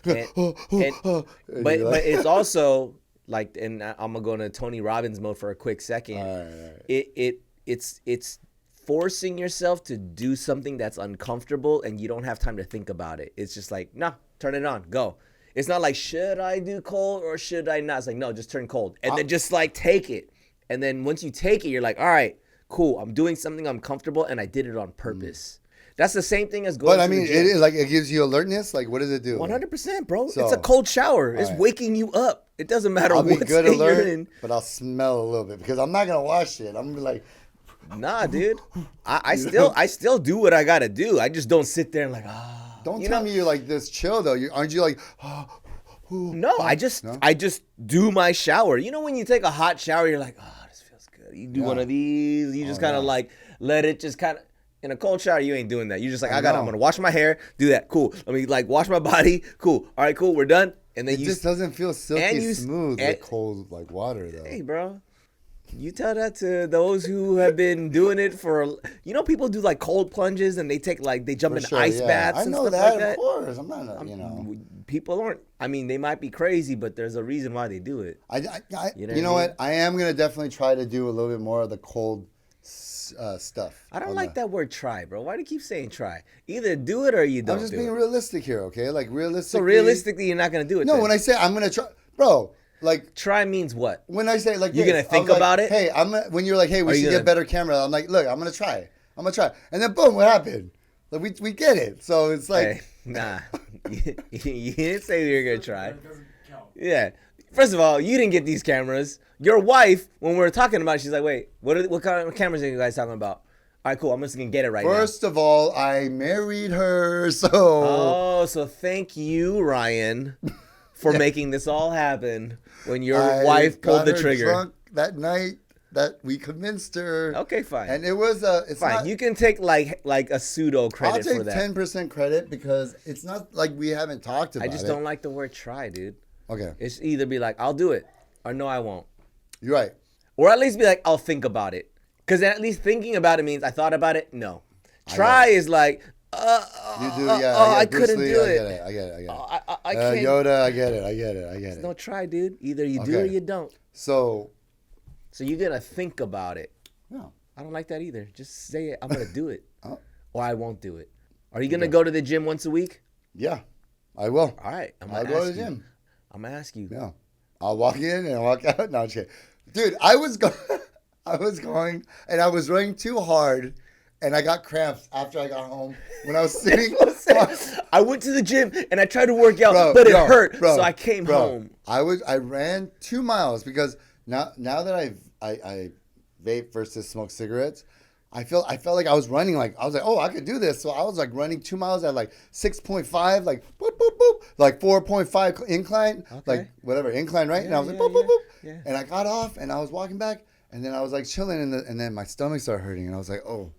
S1: And,
S2: and
S1: but it's also like, and I'm gonna go into Tony Robbins mode for a quick second.
S2: All right.
S1: It's forcing yourself to do something that's uncomfortable and you don't have time to think about it. It's just like, nah, turn it on, go. It's not like, should I do cold or should I not? It's like, no, just turn cold. And then just like take it. And then once you take it, you're like, all right, cool. I'm doing something uncomfortable and I did it on purpose. That's the same thing as going
S2: But I
S1: to the
S2: mean,
S1: gym.
S2: it is like it gives you alertness. Like, what does it do?
S1: 100%, bro.
S2: So-
S1: it's a cold shower. It's
S2: right.
S1: waking you up. It doesn't matter
S2: I'll be
S1: what
S2: good
S1: state
S2: alert,
S1: you're in.
S2: but I'll smell a little bit because I'm not gonna wash it. I'm gonna be like,
S1: Nah, dude. I still do what I gotta do. I just don't sit there and like,
S2: don't tell me you're like this chill though. Aren't you like,
S1: No, I just do my shower. You know when you take a hot shower, you're like, oh, this feels good. You do one of these. You just kind of like let it just kind of. In a cold shower, you ain't doing that. You're just like, I'm gonna wash my hair, do that, cool. Let me like wash my body, cool. All right, cool, we're done. And then
S2: it just doesn't feel silky smooth with cold like water though.
S1: Hey, bro, You tell that to those who have been doing it for. People do like cold plunges and they jump
S2: For
S1: in
S2: sure,
S1: ice
S2: yeah.
S1: baths
S2: I
S1: and
S2: know
S1: stuff
S2: that,
S1: like that.
S2: of course. I'm not,
S1: People aren't. I mean, they might be crazy, but there's a reason why they do it. You know
S2: you know
S1: what I mean?
S2: what? I am gonna definitely try to do a little bit more of the cold stuff.
S1: I don't
S2: on
S1: like
S2: the-
S1: that word try, bro. Why do you keep saying try? Either do it or you don't
S2: I'm just
S1: do
S2: being
S1: it.
S2: realistic here, okay? Like realistically.
S1: So realistically, you're not gonna do it.
S2: No,
S1: then.
S2: when I say I'm gonna try, bro, like
S1: try means what?
S2: when I say like
S1: You're
S2: this,
S1: gonna
S2: I was
S1: think
S2: like,
S1: about it?
S2: Hey, when you're like, hey, we
S1: Are
S2: should
S1: you
S2: get
S1: gonna-
S2: better camera. I'm like, look, I'm gonna try. And then boom, what happened? Like we get it. So it's like,
S1: Hey, nah, you didn't say you were gonna try.
S3: That doesn't count.
S1: Yeah. First of all, you didn't get these cameras. Your wife, when we were talking about it, she's like, wait, what kind of cameras are you guys talking about? All right, cool. I'm just going to get it right
S2: first of all, I married her, so.
S1: now. Oh, so thank you, Ryan, for making this all happen when your
S2: I
S1: wife pulled
S2: got
S1: the
S2: her
S1: trigger.
S2: drunk that night that we convinced her.
S1: Okay, fine.
S2: And it was it's
S1: Fine.
S2: not,
S1: You can take like a pseudo
S2: I'll
S1: credit
S2: take
S1: for that.
S2: 10% credit because it's not like we haven't talked about
S1: I
S2: it.
S1: just don't like the word try, dude.
S2: Okay,
S1: It's either be like, I'll do it, or no, I won't.
S2: you're right.
S1: Or at least be like, I'll think about it. Because at least thinking about it means I thought about it. No. Try is like,
S2: You do, yeah.
S1: I
S2: Bruce
S1: couldn't
S2: Lee,
S1: do
S2: I
S1: it.
S2: get it. I get it.
S1: I can't.
S2: Yoda, I get it.
S1: No, try, dude. Either you do or
S2: Okay.
S1: you don't.
S2: So,
S1: So you're going to think about it.
S2: no.
S1: I don't like that either. Just say it. I'm going to do it.
S2: Oh.
S1: Or I won't do it. Are you going to go to the gym once a week?
S2: Yeah, I will.
S1: All right.
S2: I'll go to the gym.
S1: I'm going to ask you.
S2: Yeah. I'll walk in and walk out. No, I'm just kidding. Dude, I was going, and I was running too hard, and I got cramps after I got home when I was sitting.
S1: I went to the gym and I tried to work out,
S2: Bro,
S1: but it
S2: bro,
S1: hurt.
S2: bro,
S1: So I came
S2: bro,
S1: home.
S2: I ran 2 miles because now that I vape versus smoke cigarettes, I felt like I was running like I was like, oh, I could do this. So I was like running 2 miles at like 6.5, like boop boop boop, like 4.5 incline, like whatever incline, right? And I was like boop boop boop,
S1: yeah.
S2: and I got off and I was walking back, and then I was like chilling, and then my stomach started hurting, and I was like, oh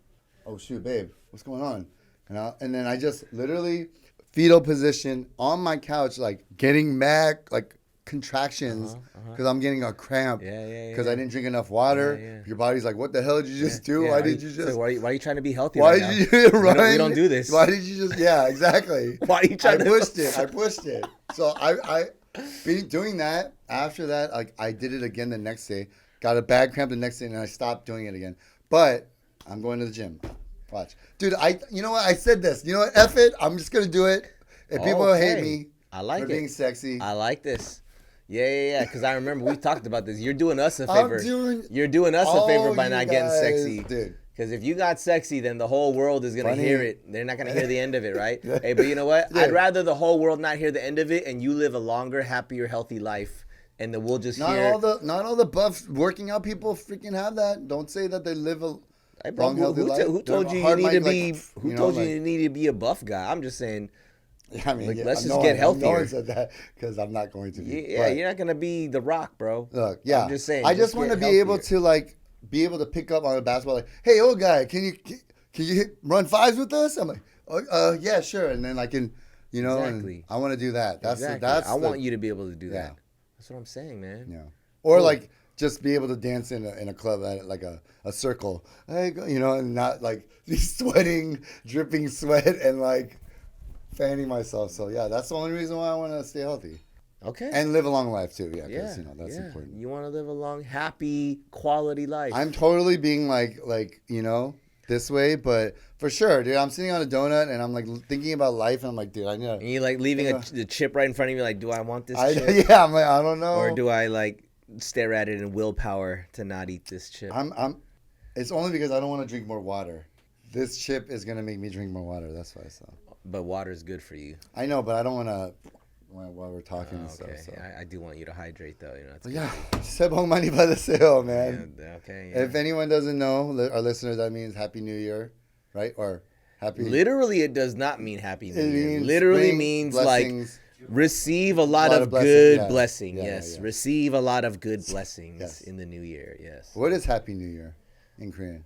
S2: shoot, babe, what's going on? And then I just literally fetal position on my couch, like getting mad, like contractions because I'm getting a cramp because I didn't drink enough water.
S1: Yeah.
S2: Your body's like, what the hell did you just do?
S1: Yeah,
S2: Why did you just?
S1: So why are you trying to be healthy
S2: Why
S1: right now?
S2: did you run?
S1: We don't do this.
S2: Why did you just? Yeah, exactly.
S1: Why are you trying
S2: I
S1: to?
S2: pushed it. So I been doing that. After that, like I did it again the next day. Got a bad cramp the next day, and I stopped doing it again. But I'm going to the gym. Watch, dude. You know what? I said this. You know what? F it. I'm just gonna do it. If people hate me,
S1: I like
S2: for
S1: it.
S2: being sexy.
S1: I like this. Yeah. Because I remember we talked about this. You're doing us a favor. You're doing us a favor by not getting sexy,
S2: dude.
S1: Because if you got sexy, then the whole world is gonna
S2: Funny.
S1: hear it. They're not gonna hear the end of it, right? Hey, but you know what?
S2: Yeah.
S1: I'd rather the whole world not hear the end of it, and you live a longer, happier, healthy life, and then we'll just hear.
S2: Not all the buff working out people freaking have that. Don't say that they live a
S1: Hey, bro,
S2: long, healthy life.
S1: who told you
S2: Hard
S1: need to
S2: mic,
S1: be?
S2: like,
S1: Who told you you need to be a buff guy? I'm just saying.
S2: I mean,
S1: Like,
S2: yeah,
S1: let's just
S2: no
S1: get
S2: one-
S1: healthier.
S2: No one said that because I'm not going to be.
S1: Yeah,
S2: But
S1: you're not gonna be the Rock, bro.
S2: look, yeah.
S1: I'm just saying.
S2: I just want to
S1: get
S2: be able
S1: healthier.
S2: to be able to pick up on a basketball. Like, hey, old guy, can you run fives with us? I'm like, yeah, sure. And then I can,
S1: Exactly.
S2: and I want to do that.
S1: Exactly. I want you to be able to do that. That's what I'm saying, man.
S2: Yeah. Or
S1: Cool.
S2: like just be able to dance in a club at like a circle, and not like be sweating, dripping sweat, and like fanning myself. So yeah, that's the only reason why I want to stay healthy
S1: Okay.
S2: and live a long life too. Yeah,
S1: yeah,
S2: because that's important.
S1: You want to live a long, happy, quality life.
S2: I'm totally being like this way, but for sure, dude. I'm sitting on a donut and I'm like thinking about life, and I'm like, dude, I need
S1: And
S2: to.
S1: you like leaving
S2: Yeah.
S1: the chip right in front of you, like, do I want this chip?
S2: Yeah, I'm like, I don't know.
S1: Or do I like stare at it and willpower to not eat this chip?
S2: It's only because I don't want to drink more water. This chip is gonna make me drink more water. That's why I saw.
S1: But water is good for you.
S2: I know, but I don't want to while we're talking and stuff.
S1: Okay.
S2: So.
S1: I do want you to hydrate, though. That's
S2: But
S1: good.
S2: yeah, sebong mani by the sale, man.
S1: Yeah, okay.
S2: If anyone doesn't know, our listeners, that means Happy New Year, right? Or Happy.
S1: Literally, it does not mean Happy New
S2: It
S1: Year.
S2: means
S1: Literally
S2: spring,
S1: means
S2: blessings.
S1: like receive a lot of
S2: blessing,
S1: good
S2: yeah.
S1: blessing.
S2: Yeah,
S1: Yes,
S2: yeah.
S1: receive a lot of good blessings
S2: Yes.
S1: in the new year. Yes.
S2: What is Happy New Year in Korean?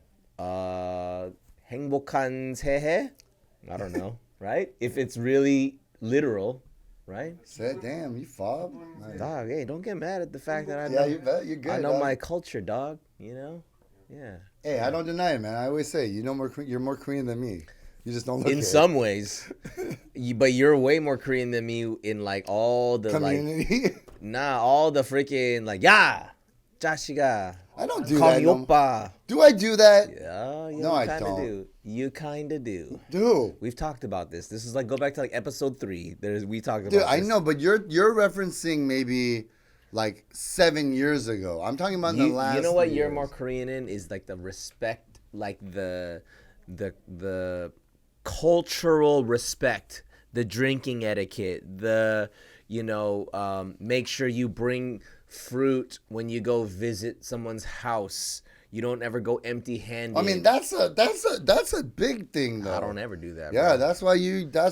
S1: 행복한 새해? I don't know, right? If it's really literal, right?
S2: Said, damn, you fob. Nice.
S1: Dog, hey, don't get mad at the fact that I
S2: Yeah,
S1: know.
S2: you bet. You're good.
S1: I know
S2: dog.
S1: my culture, dog. You know, yeah.
S2: Hey, I don't deny it, man. I always say, you know more. You're more Korean than me. You just don't look
S1: In
S2: it.
S1: some ways, but you're way more Korean than me in like all the
S2: Community.
S1: all the freaking like 자식아.
S2: I don't do
S1: Call
S2: that.
S1: me
S2: No.
S1: oppa.
S2: Do I do that?
S1: Yeah, you
S2: No, I
S1: kind of
S2: don't.
S1: do. You kind of do.
S2: Dude.
S1: We've talked about this. This is like go back to like episode 3. We talked about.
S2: Dude, I
S1: this.
S2: know, but you're referencing maybe like 7 years ago. I'm talking about in the last.
S1: You know what
S2: 3
S1: you're
S2: years.
S1: more Korean in is like the respect, like the cultural respect, the drinking etiquette, the make sure you bring fruit when you go visit someone's house. You don't ever go empty-handed.
S2: I mean, that's a big thing though.
S1: I don't ever do that.
S2: Yeah,
S1: bro.
S2: that's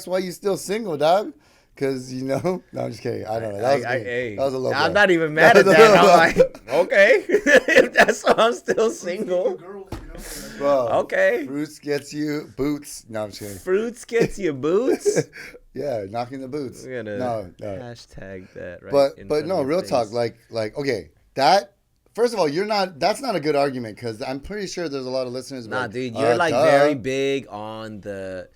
S2: why you still single, dog. Cause no, I'm just kidding. I don't know. That was,
S1: hey,
S2: that was a low
S1: I'm
S2: blow.
S1: not even mad at that. I'm like, okay, if that's why I'm still single.
S3: Girls, you know, like,
S2: Bro,
S1: Okay.
S2: Fruits gets you boots. No, I'm just kidding.
S1: Fruits gets you boots.
S2: Yeah, knocking the boots.
S1: We're gonna
S2: No.
S1: hashtag that. Right
S2: But
S1: in
S2: but
S1: front
S2: no,
S1: of your
S2: real
S1: face.
S2: talk. Like okay, that. First of all, that's not a good argument because I'm pretty sure there's a lot of listeners. who are
S1: Nah,
S2: like,
S1: dude, you're like
S2: duh.
S1: very big on the,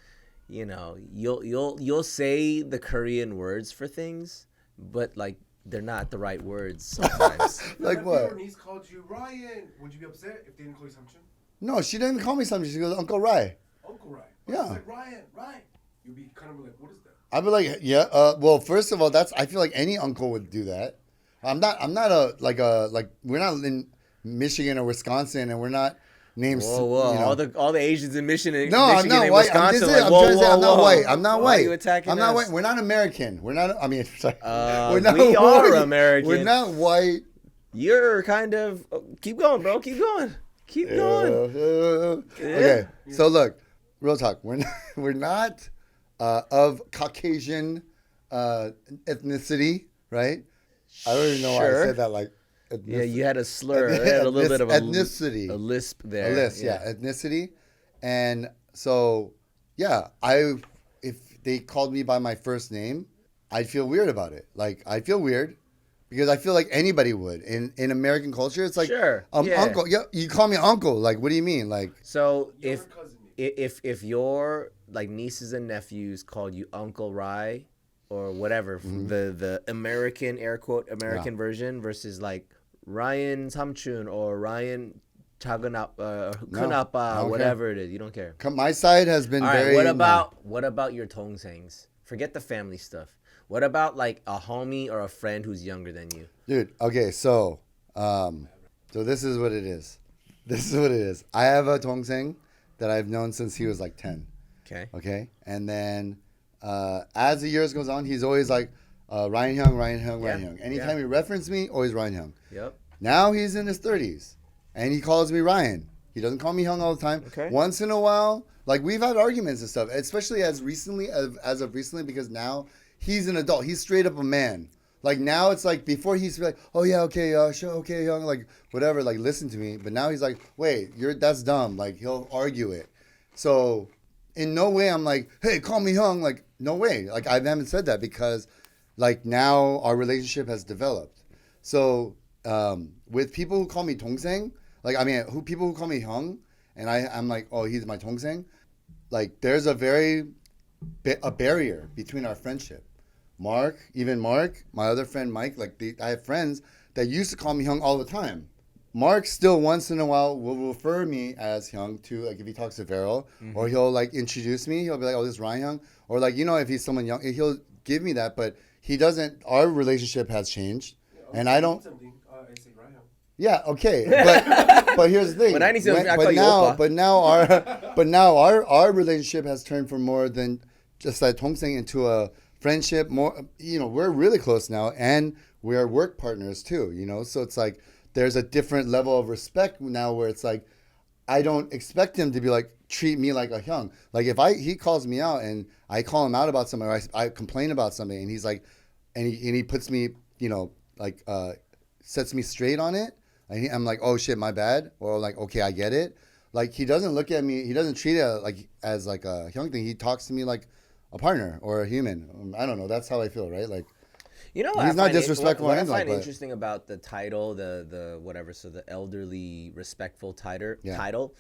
S1: you'll say the Korean words for things, but like they're not the right words sometimes.
S2: Like
S3: if
S2: what?
S3: your niece called you Ryan, would you be upset if they didn't call you something?
S2: No, she didn't even call me something. She goes, Uncle Rai.
S3: Uncle Ryan.
S2: Yeah.
S3: She's like, Ryan. You'd be kind of like, what is that?
S2: I'd be like, yeah. Well, first of all, I feel like any uncle would do that. I'm not we're not in Michigan or Wisconsin, and we're not named.
S1: Whoa!
S2: You know.
S1: All the Asians in Michigan.
S2: No, I'm
S1: Michigan
S2: not
S1: and
S2: white. I'm
S1: Wisconsin,
S2: just
S1: like,
S2: saying, I'm
S1: whoa,
S2: trying to say I'm not
S1: whoa.
S2: white. I'm not
S1: Why
S2: white.
S1: are you attacking
S2: I'm not
S1: us?
S2: white. We're not American. We're not. I mean, sorry.
S1: We are
S2: white.
S1: American.
S2: We're not white.
S1: You're kind of. Keep going, bro. Keep going. Keep going.
S2: Okay, so look, real talk. We're not of Caucasian ethnicity, right? I don't even know why I
S1: Sure.
S2: said that. Like,
S1: Yeah, you had a slur. You had a little bit of
S2: ethnicity.
S1: a lisp there.
S2: A list, yeah, ethnicity, and so yeah, if they called me by my first name, I'd feel weird about it. Like I'd feel weird because I feel like anybody would in American culture. It's like
S1: Sure, yeah.
S2: uncle. Yeah, you call me uncle. Like, what do you mean? Like,
S1: So
S3: Younger
S1: if
S3: cousin.
S1: if your like nieces and nephews called you Uncle Rai or whatever, the American air quote American version versus like Ryan Samchun or Ryan 작은 큰
S2: I
S1: 아빠,
S2: don't
S1: whatever it is, you don't care.
S2: my side has been
S1: All right,
S2: very.
S1: what about your tongsangs? Forget the family stuff. What about like a homie or a friend who's younger than you?
S2: Dude, okay, so this is what it is. This is what it is. I have a tongseng that I've known since he was like 10.
S1: Okay.
S2: Okay, and then as the years goes on, he's always like Ryan Hyung, Ryan Hyung, Ryan
S1: Yeah,
S2: Hyung. Anytime
S1: yeah.
S2: he referenced me, always Ryan Hyung.
S1: Yep.
S2: Now he's in his 30s, and he calls me Ryan. He doesn't call me Hyung all the time.
S1: Okay.
S2: Once in a while, like we've had arguments and stuff, especially as of recently, because now he's an adult. He's straight up a man. Like now it's like before he's like, oh yeah, okay, sure, okay, Hyung, like whatever, like listen to me. But now he's like, wait, that's dumb. Like he'll argue it. So in no way I'm like, hey, call me Hyung. Like no way. Like I haven't said that because like now our relationship has developed. So with people who call me Tongseng, like I mean, people who call me Hyung, and I'm like, oh, he's my Tongseng. Like there's a barrier between our friendship. Mark, my other friend Mike, I have friends that used to call me Hyung all the time. Mark still once in a while will refer me as Hyung to, like if he talks to Vero, or he'll like introduce me. He'll be like, oh, this is Ryan Hyung. Or like, if he's someone young, he'll give me that, but he doesn't, our relationship has changed. And I don't,
S3: Something, I say Ryan.
S2: yeah, okay. But here's the thing.
S1: When I need something, I call you Oppa.
S2: But now our relationship has turned from more than just like Tongseng into a friendship. More, we're really close now, and we're work partners too. So it's like there's a different level of respect now, where it's like I don't expect him to be like treat me like a Hyung. Like if he calls me out and I call him out about something, or I complain about something, and he's like, and he puts me, sets me straight on it. I'm like, oh shit, my bad, or like, okay, I get it. Like he doesn't look at me, he doesn't treat it like as like a Hyung thing. He talks to me like a partner or a human. I don't know. That's how I feel, right? Like
S1: You know,
S2: he's not disrespectful.
S1: What
S2: or
S1: I
S2: anything
S1: find
S2: like,
S1: interesting about the title, the whatever, so the elderly respectful
S2: Yeah.
S1: title,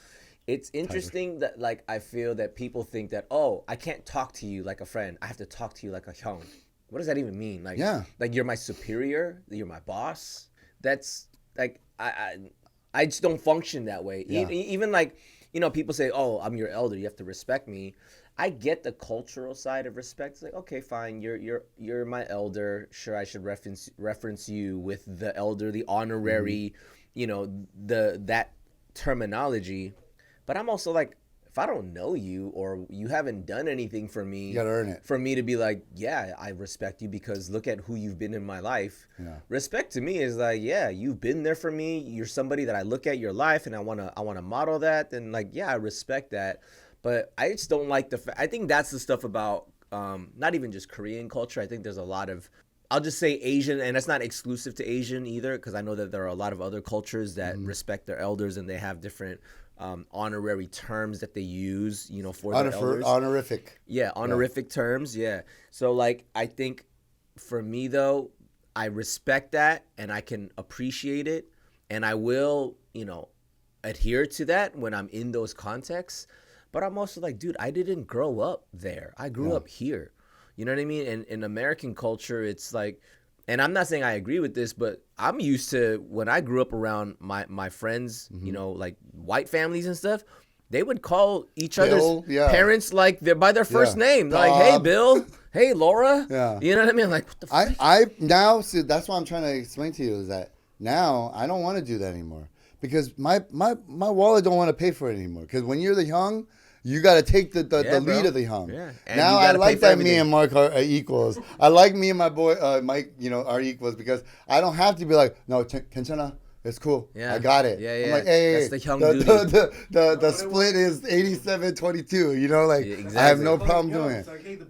S1: it's interesting that like I feel that people think that, oh, I can't talk to you like a friend. I have to talk to you like a Hyung. What does that even mean? Like,
S2: Yeah.
S1: like you're my superior, you're my boss. That's like I just don't function that way.
S2: Yeah.
S1: Even like, you know, people say, oh, I'm your elder, you have to respect me. I get the cultural side of respect. It's like, okay, fine, you're my elder. Sure, I should reference you with the elder, the honorary, you know, that terminology. But I'm also like, if I don't know you or you haven't done anything for me,
S2: You gotta earn it.
S1: for me to be like, yeah, I respect you because look at who you've been in my life.
S2: Yeah.
S1: Respect to me is like, yeah, you've been there for me. You're somebody that I look at your life and I wanna model that. And like, yeah, I respect that. But I just don't like I think that's the stuff about not even just Korean culture. I think there's a lot of, I'll just say Asian, and that's not exclusive to Asian either, because I know that there are a lot of other cultures that respect their elders and they have different honorary terms that they use, you know, for their elders.
S2: Honorific.
S1: Yeah, honorific terms. Yeah. So like, I think for me though, I respect that and I can appreciate it, and I will, you know, adhere to that when I'm in those contexts. But I'm also like, dude, I didn't grow up there. I grew up here. You know what I mean? And in American culture, it's like, and I'm not saying I agree with this, but I'm used to when I grew up around my friends, you know, like white families and stuff, they would call each other's parents like they're by their first name. They're like, hey, Bill. Hey, Laura.
S2: Yeah.
S1: You know what I mean? Like, what the fuck?
S2: I now see, that's what I'm trying to explain to you is that now I don't want to do that anymore because my wallet don't want to pay for it anymore. Because when you're the young, you got to take the lead of the Hyung.
S1: Yeah. And
S2: now
S1: you
S2: I
S1: gotta
S2: like
S1: pay for
S2: that
S1: everything.
S2: me and Mark are equals. I like me and my boy Mike, you know, are equals because I don't have to be like, no, 괜찮아. It's cool.
S1: Yeah.
S2: I got it.
S1: Yeah,
S2: I'm
S1: yeah.
S2: like, hey,
S1: That's the Hyung
S2: the,
S1: duty.
S2: the split is 87-22. You know, like
S1: Yeah,
S2: I have no
S1: exactly.
S2: problem doing it.
S3: It's like, hey, the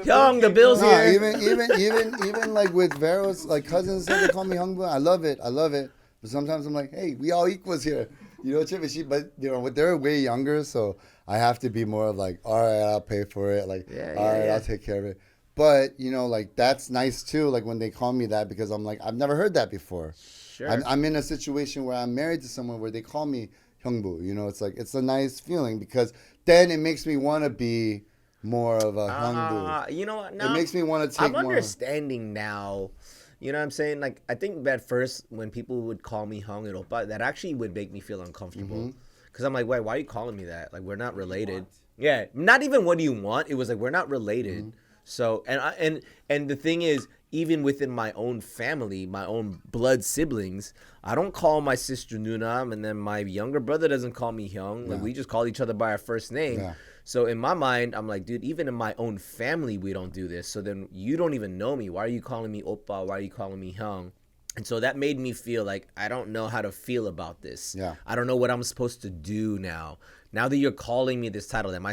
S1: Hyung, the Bill's
S2: No,
S1: here.
S2: even like with Vero's like cousins, they call me Hyung. I love it. But sometimes I'm like, hey, we all equals here. You know, but you know, they're way younger, so I have to be more of like, all right, I'll pay for it. Like, all right, I'll take care of it. But you know, like that's nice too. Like when they call me that because I'm like, I've never heard that before.
S1: Sure.
S2: I'm in a situation where I'm married to someone where they call me Hyungbu. You know, it's like it's a nice feeling because then it makes me want to be more of a Hyungbu.
S1: You know what?
S2: It
S1: Now,
S2: makes me want to take
S1: I'm
S2: more.
S1: understanding now. You know what I'm saying? Like, I think at first when people would call me Hyung and Oppa, that actually would make me feel uncomfortable. Because I'm like, wait, why are you calling me that? Like, we're not related. Yeah, not even what do you want? It was like, we're not related. So, and the thing is, even within my own family, my own blood siblings, I don't call my sister Nunam, and then my younger brother doesn't call me Hyung. Like, we just call each other by our first name.
S2: Yeah.
S1: So in my mind, I'm like, dude, even in my own family, we don't do this. So then you don't even know me. Why are you calling me Oppa? Why are you calling me Hyung? And so that made me feel like I don't know how to feel about this.
S2: Yeah.
S1: I don't know what I'm supposed to do now. Now that you're calling me this title, am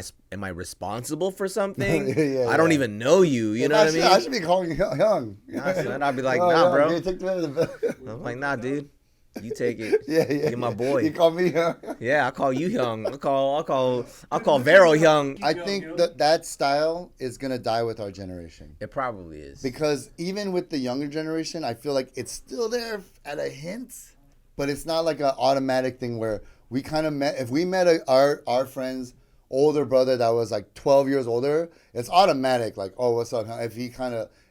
S1: I responsible for something? I don't even know you. You know what I mean?
S2: I should be calling you Hyung.
S1: Nah, son, I'd be like,
S2: Oh,
S1: nah,
S2: yeah,
S1: bro.
S2: yeah, take the
S1: I'm like, nah, dude. You take it.
S2: yeah.
S1: You're my boy.
S2: You call me Hyung.
S1: Yeah, I call you Hyung. I'll call Vero Hyung.
S2: I think that style is gonna die with our generation.
S1: It probably is.
S2: Because even with the younger generation, I feel like it's still there at a hint, but it's not like an automatic thing where we kind of met. If we met our friend's older brother that was like 12 years older, it's automatic. Like, oh, what's up?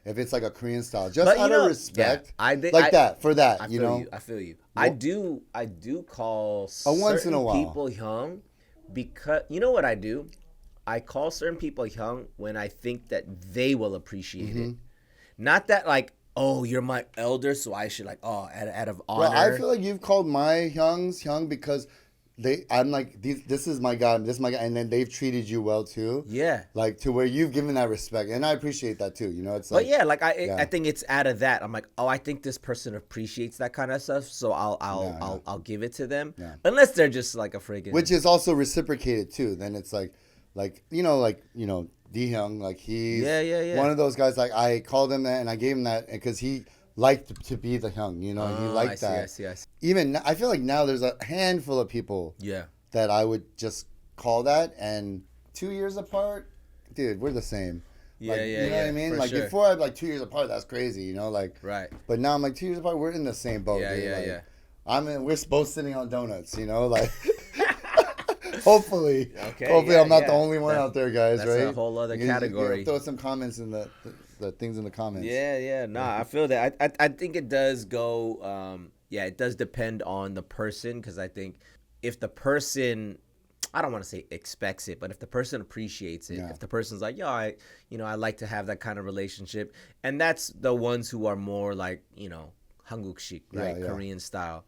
S2: If it's like a Korean style, just
S1: But,
S2: out of respect,
S1: yeah, for
S2: that,
S1: I
S2: you
S1: feel
S2: know.
S1: you. I feel you. I do call
S2: once in a
S1: certain
S2: while.
S1: people Hyung because you know what I do? I call certain people Hyung when I think that they will appreciate it. Not that like, oh, you're my elder, so I should like, oh, out of honor.
S2: Well, I feel like you've called my Hyungs Hyung because I'm like, this is my guy, and then they've treated you well too.
S1: Yeah.
S2: Like to where you've given that respect, and I appreciate that too. You know, it's like,
S1: But yeah, like I think it's out of that. I'm like, oh, I think this person appreciates that kind of stuff, so I'll give it to them.
S2: Yeah.
S1: Unless they're just like a friggin'
S2: which is also reciprocated too. Then it's like D Hyung, like he's one of those guys. Like I called him that, and I gave him that because he liked to be the Hyung. You know, he liked that.
S1: I see.
S2: Even I feel like now there's a handful of people
S1: Yeah.
S2: that I would just call that, and 2 years apart, dude, we're the same.
S1: Yeah,
S2: Like,
S1: yeah,
S2: you know
S1: yeah,
S2: what I mean?
S1: for
S2: Like
S1: sure.
S2: before, I'd be like 2 years apart. That's crazy, you know. Like,
S1: Right.
S2: but now I'm like 2 years apart. We're in the same boat.
S1: Yeah,
S2: dude.
S1: yeah,
S2: Like,
S1: yeah.
S2: We're both sitting on donuts, you know. Like, hopefully,
S1: Okay,
S2: hopefully,
S1: yeah,
S2: I'm not the
S1: yeah.
S2: only one out there, guys.
S1: That's
S2: right?
S1: a whole other
S2: You
S1: category.
S2: throw some comments in the things in the comments.
S1: Yeah, yeah. Nah, I feel that. I think it does go. Yeah, it does depend on the person, because I think if the person, I don't want to say expects it, but if the person appreciates it,
S2: Yeah.
S1: if the person's like, yo, I like to have that kind of relationship, and that's the ones who are more like, Hanguk-shik, right,
S2: Yeah, yeah.
S1: Korean style.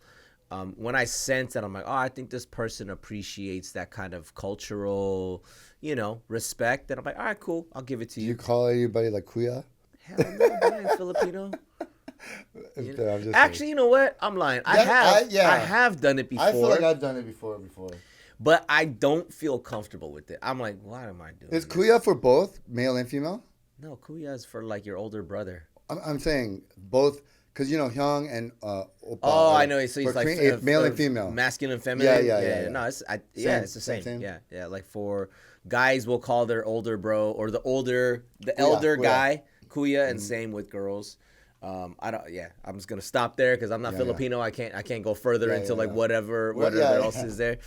S1: When I sense that, I'm like, oh, I think this person appreciates that kind of cultural, respect. Then I'm like, all right, cool, I'll give it to
S2: Do you
S1: you.
S2: call anybody like kuya?
S1: Hell no, I ain't Filipino.
S2: I'm just
S1: Actually, you know what? I'm lying. I have done it before.
S2: I feel like I've done it before.
S1: But I don't feel comfortable with it. I'm like, why am I doing
S2: Is
S1: this?
S2: kuya for both male and female?
S1: No, kuya is for like your older brother.
S2: I'm saying both, because Hyung and Oppa.
S1: Oh,
S2: are
S1: I know. So he's
S2: for
S1: like
S2: male and female.
S1: masculine, feminine.
S2: Yeah.
S1: No, it's
S2: Same,
S1: it's the same.
S2: same.
S1: Yeah. Like for guys, we'll call their older bro or the
S2: Kuya,
S1: elder
S2: kuya.
S1: guy kuya, and same with girls. I don't. Yeah, I'm just gonna stop there because I'm not
S2: Yeah,
S1: Filipino. I can't go further
S2: Yeah,
S1: into
S2: yeah,
S1: like
S2: yeah.
S1: whatever else is there.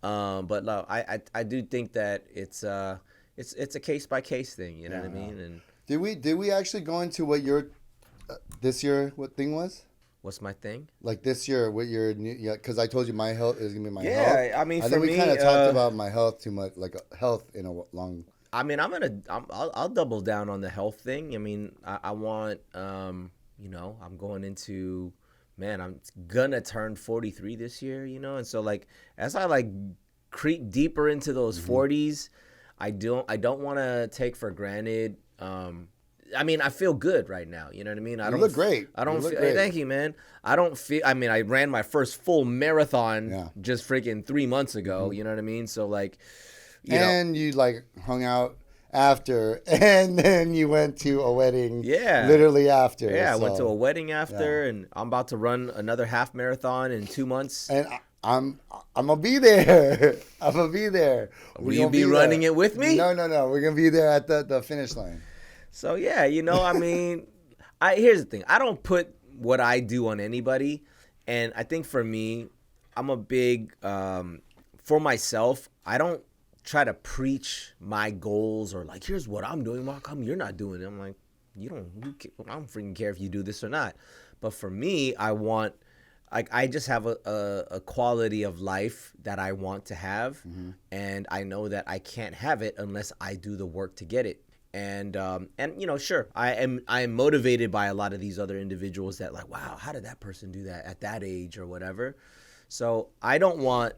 S1: But no, I do think that it's a case by case thing. You know what I mean? And
S2: Did we actually go into what your this year what thing was?
S1: what's my thing?
S2: Like this year, what your new? Yeah, because I told you my health is gonna be my health.
S1: Yeah, I mean,
S2: I
S1: for
S2: think we
S1: me,
S2: kind of talked about my health too much, like health in a long.
S1: I mean, I'll double down on the health thing. I mean, I want, I'm going into, man, I'm gonna turn 43 this year, and so like as I like creep deeper into those 40s, I don't want to take for granted. I mean, I feel good right now. You know what I mean? I
S2: You
S1: don't
S2: look great.
S1: I don't
S2: You look
S1: feel.
S2: great.
S1: Hey, thank you, man. I don't feel. I mean, I ran my first full marathon just freaking 3 months ago. You know what I mean? So like,
S2: And you like hung out after, and then you went to a wedding.
S1: Yeah.
S2: Literally after.
S1: Yeah, I went to
S2: so-
S1: a wedding after, and I'm about to run another half marathon in 2 months.
S2: And I'm gonna be there. I'm gonna be there.
S1: Will you be running it with me?
S2: No. We're gonna be there at the finish line.
S1: So yeah, I mean, here's the thing. I don't put what I do on anybody, and I think for me, I'm a big for myself. I don't try to preach my goals or like, here's what I'm doing. How come you're not doing it? I'm like, I don't freaking care if you do this or not. But for me, I want. Like I just have a quality of life that I want to have, and I know that I can't have it unless I do the work to get it. And sure, I am motivated by a lot of these other individuals that like, wow, how did that person do that at that age or whatever? So I don't want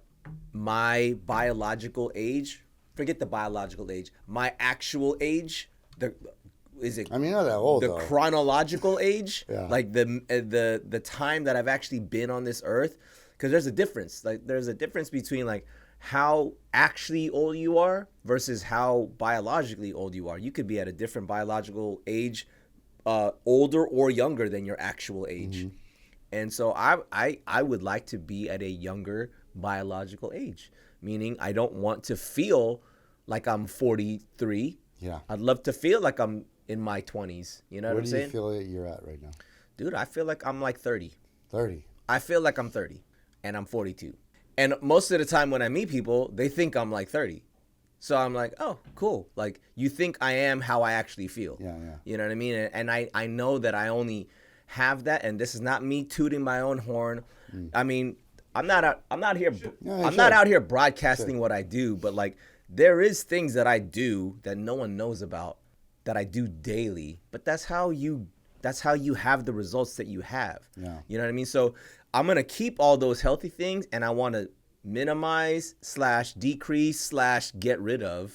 S1: my biological age, forget the biological age, my actual age,
S2: I mean, not that old
S1: the
S2: though.
S1: chronological age,
S2: Yeah.
S1: like the time that I've actually been on this earth, because there's a difference. Like there's a difference between like how actually old you are versus how biologically old you are. You could be at a different biological age, older or younger than your actual age. And so I would like to be at a younger biological age, meaning I don't want to feel like I'm 43.
S2: Yeah.
S1: I'd love to feel like I'm in my 20s. You know what
S2: Where
S1: I'm
S2: do
S1: saying?
S2: you feel that you're at right now?
S1: Dude, I feel like I'm like 30.
S2: 30.
S1: I feel like I'm 30 and I'm 42. And most of the time when I meet people, they think I'm like 30. So I'm like, oh, cool. Like, you think I am how I actually feel.
S2: Yeah.
S1: You know what I mean? And I know that I only have that, and this is not me tooting my own horn. I mean, I'm not out here broadcasting what I do, but like there is things that I do that no one knows about that I do daily. But that's how you have the results that you have.
S2: Yeah.
S1: You know what I mean? So I'm gonna keep all those healthy things, and I want to minimize / decrease / get rid of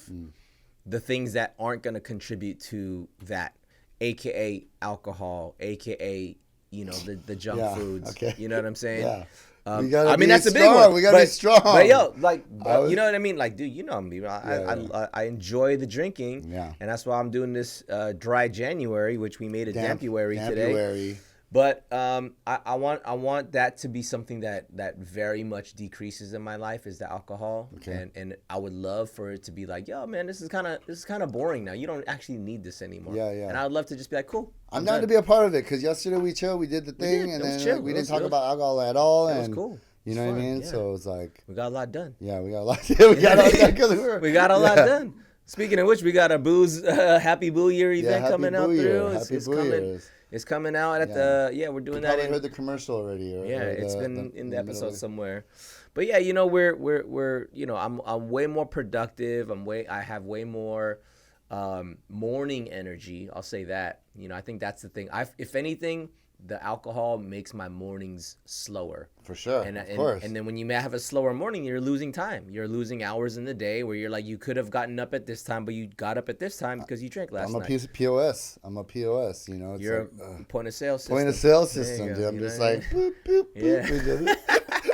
S1: the things that aren't gonna contribute to that, aka alcohol, aka the junk foods.
S2: Okay.
S1: You know what I'm saying?
S2: Yeah.
S1: We
S2: gotta
S1: I mean,
S2: be
S1: that's a big
S2: strong.
S1: one.
S2: We gotta be strong.
S1: But yo, like,
S2: was-
S1: you know what I mean? Like, dude, you know me. I enjoy the drinking.
S2: Yeah.
S1: And that's why I'm doing this dry January, which we made a Dampuary today.
S2: Dampuary.
S1: But I want that to be something that very much decreases in my life is the alcohol.
S2: Okay.
S1: And I would love for it to be like, yo, man, this is kind of boring now. You don't actually need this anymore.
S2: Yeah, yeah.
S1: And I would love to just be like, cool.
S2: I'm down to be a part of it because yesterday we chilled, we did the thing,
S1: did.
S2: and
S1: It was
S2: then
S1: chill.
S2: like, we
S1: It
S2: didn't
S1: was-
S2: talk
S1: it was-
S2: about alcohol at all.
S1: It was
S2: And
S1: cool.
S2: you
S1: It
S2: know
S1: was
S2: what I
S1: fun,
S2: mean?
S1: yeah.
S2: So it was like,
S1: We got a lot done.
S2: yeah, we got a lot. We got a lot done 'cause
S1: We got a lot
S2: yeah.
S1: done. Speaking of which, we got a Happy Boo Year event
S2: Happy
S1: coming out
S2: Boo Year.
S1: through.
S2: Happy
S1: It's
S2: Boo
S1: coming.
S2: Years.
S1: It's coming out at we're doing
S2: You
S1: that
S2: probably
S1: in
S2: heard the commercial already.
S1: yeah, it's been in the
S2: middle
S1: episode
S2: of it.
S1: somewhere. But yeah, you know, we're I'm way more productive. I have way more morning energy. I'll say that. You know, I think that's the thing. If anything, the alcohol makes my mornings slower.
S2: For sure, of course.
S1: And then when you have a slower morning, you're losing time. You're losing hours in the day where you're like, you could have gotten up at this time, but you got up at this time because you drank last
S2: I'm a
S1: night.
S2: piece of POS. I'm a POS. You know, it's
S1: You're
S2: like,
S1: a point of sale system.
S2: point of sale
S1: There you
S2: system,
S1: go,
S2: dude. I'm
S1: you
S2: just
S1: know what I
S2: like,
S1: mean?
S2: boop, boop,
S1: Yeah.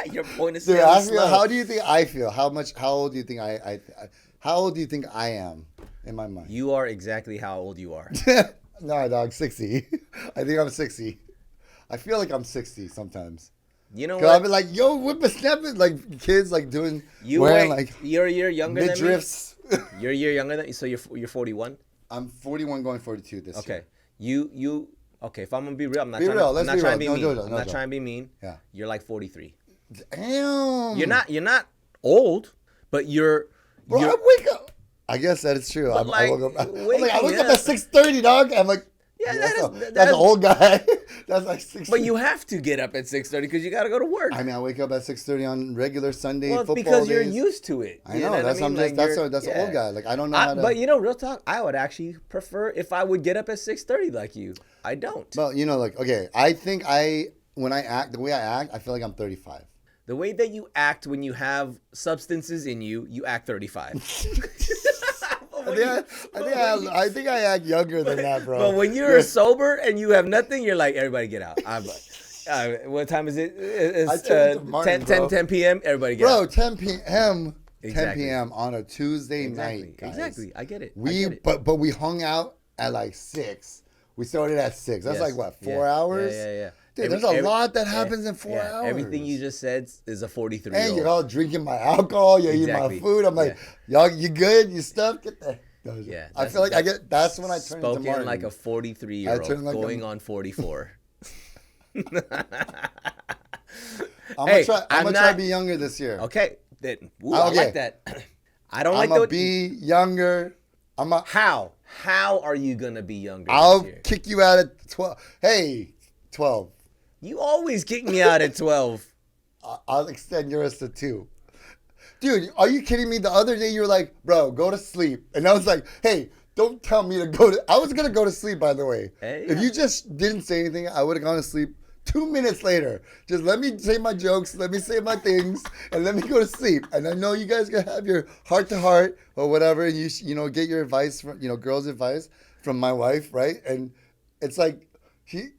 S2: boop.
S1: Your point of
S2: Dude,
S1: sale
S2: I
S1: is
S2: feel.
S1: slow.
S2: How do you think I feel? How old do you think how old do you think I am in my mind?
S1: You are exactly how old you are.
S2: No, dog, 60. I think I'm 60. I feel like I'm 60 sometimes.
S1: You know
S2: Cause I've
S1: what?
S2: been like, yo, whippersnapping, like kids like doing
S1: Wearing
S2: like
S1: you're a year younger than me.
S2: midriffs.
S1: You're a year younger than me, so you're 41.
S2: I'm 41 going 42 this year.
S1: Okay, you okay? If I'm gonna be real, I'm not
S2: Be
S1: trying.
S2: real,
S1: I'm
S2: let's
S1: not
S2: be
S1: trying to
S2: real.
S1: be
S2: No
S1: mean.
S2: joke,
S1: I'm
S2: no
S1: not
S2: joke.
S1: trying to be mean.
S2: Yeah.
S1: You're like 43.
S2: Damn.
S1: You're not old, but you're.
S2: Bro,
S1: you're
S2: I wake up. I guess that is true.
S1: But,
S2: I woke
S1: like,
S2: up. I
S1: waking
S2: wake up
S1: up-
S2: at 6:30, dog. I'm like,
S1: Yeah,
S2: that's an old guy. That's like 6.
S1: But you have to get up at 6:30 because you got to go to work.
S2: I mean, I wake up at 6:30 on regular Sunday
S1: well, it's
S2: football
S1: because you're
S2: days.
S1: used to it.
S2: I
S1: You
S2: know.
S1: what
S2: That's
S1: I mean?
S2: I'm just.
S1: Like,
S2: That's an old guy. Like I don't know how to.
S1: But you know, real talk, I would actually prefer if I would get up at 6:30 like you. I don't.
S2: Well, you know, like okay, I think when I act the way I act, I feel like I'm 35.
S1: The way that you act when you have substances in you, you act 35.
S2: I think I act younger than that, bro.
S1: But when you're sober and you have nothing, you're like, everybody get out. What time is it?
S2: I
S1: It's
S2: turned into Martin,
S1: 10
S2: bro.
S1: 10 p.m. Everybody get
S2: Bro,
S1: out.
S2: 10 p.m. 10
S1: Exactly.
S2: p.m. on a Tuesday
S1: Exactly.
S2: night, guys.
S1: Exactly. I get it. I
S2: We
S1: get it.
S2: but we hung out at like 6. We started at 6. That's
S1: Yes.
S2: like what, 4
S1: Yeah.
S2: hours?
S1: Yeah.
S2: Dude, there's a lot that happens in 4 hours.
S1: Everything you just said is a 43-year-old.
S2: And you're all drinking my alcohol. You're eating
S1: Exactly.
S2: my food. I'm like, y'all, you good? You stuff? Get the.
S1: Yeah,
S2: I feel like that's when I turn into
S1: spoken
S2: Martin.
S1: like a
S2: I
S1: 43-year-old
S2: turn like
S1: going
S2: a-
S1: on 44.
S2: I'm
S1: Hey,
S2: gonna
S1: I'm
S2: try to
S1: not-
S2: be younger this year.
S1: Okay, I
S2: Okay.
S1: like that. I don't like
S2: I'm gonna
S1: the
S2: be younger.
S1: How are you gonna be younger?
S2: I'll
S1: this year?
S2: kick you out at 12. Hey, 12.
S1: You always kick me out at 12.
S2: I'll extend yours to 2. Dude, are you kidding me? The other day you were like, bro, go to sleep. And I was like, hey, don't tell me to go to. I was going to go to sleep, by the way.
S1: Hey,
S2: If
S1: yeah.
S2: you just didn't say anything, I would have gone to sleep 2 minutes later. Just let me say my jokes, let me say my things, and let me go to sleep. And I know you guys going to have your heart to heart or whatever. And you know, get your advice from, girls' advice from my wife, right? And it's like,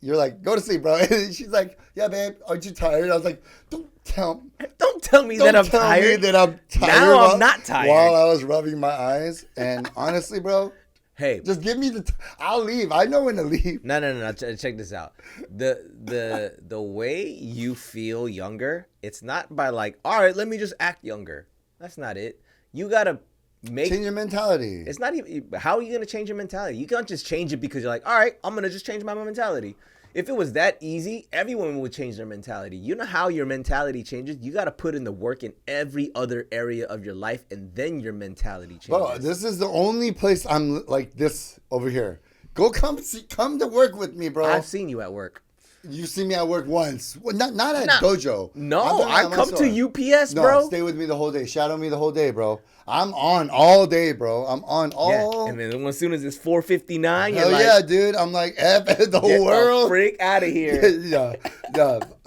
S2: you're like, go to sleep, bro. And she's like, yeah, babe, aren't you tired? I was like, don't tell
S1: me that I'm tired.
S2: that I'm tired.
S1: Now I'm not tired.
S2: While I was rubbing my eyes. And honestly, bro,
S1: Hey,
S2: just give me I'll leave. I know when to leave.
S1: no. Check this out. The way you feel younger, it's not by like, all right, let me just act younger. That's not it. You gotta
S2: Change your mentality.
S1: It's not even. How are you gonna change your mentality? You can't just change it because you're like, all right, I'm gonna just change my mentality. If it was that easy, everyone would change their mentality. You know how your mentality changes? You got to put in the work in every other area of your life, and then your mentality changes.
S2: Bro, this is the only place I'm like this over here. Come to work with me, bro.
S1: I've seen you at work.
S2: You see me at work once. Well, not at
S1: Nah.
S2: Dojo.
S1: No,
S2: I'm
S1: I
S2: at my
S1: come
S2: store.
S1: to UPS,
S2: No,
S1: bro.
S2: stay with me the whole day. Shadow me the whole day, bro. I'm on all day, bro. I'm on all.
S1: Yeah, and then as soon as it's 4:59, you're
S2: Hell
S1: like,
S2: yeah, dude. I'm like, F the
S1: get
S2: whole world.
S1: the freak out of here.
S2: yeah.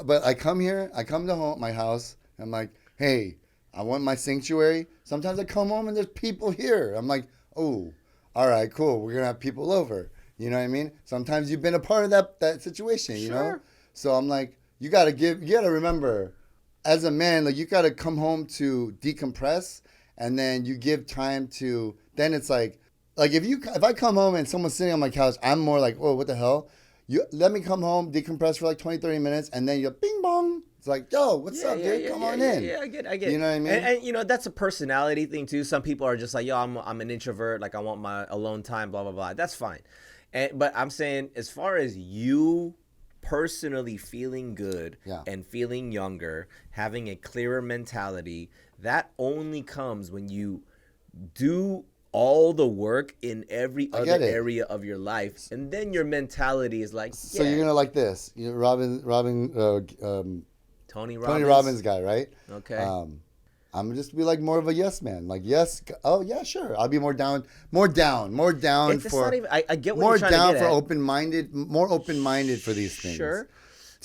S2: But I come here, I come to my house. I'm like, hey, I want my sanctuary. Sometimes I come home and there's people here. I'm like, oh, all right, cool. We're going to have people over. You know what I mean? Sometimes you've been a part of that situation, you know?
S1: Sure.
S2: So I'm like, you got to remember, as a man, like you got to come home to decompress, and then you give time then it's like if I come home and someone's sitting on my couch, I'm more like, oh, what the hell? You let me come home, decompress for like 20, 30 minutes, and then you're bing bong. It's like, yo, what's up, dude? Come on in.
S1: Yeah, I get it.
S2: You know what I mean?
S1: And you know, that's a personality thing too. Some people are just like, yo, I'm an introvert. Like, I want my alone time, blah, blah, blah. That's fine. But I'm saying, as far as you personally feeling good and feeling younger, having a clearer mentality, that only comes when you do all the work in every other area of your life, and then your mentality is like,
S2: so you're gonna like this. You're
S1: Tony
S2: Robbins guy, right?
S1: Okay.
S2: I'm gonna just be like more of a yes man. Like, yes, oh yeah, sure. I'll be more down for
S1: I get what
S2: more
S1: you're trying
S2: down
S1: to get
S2: for
S1: at.
S2: more open-minded for these things.
S1: Sure.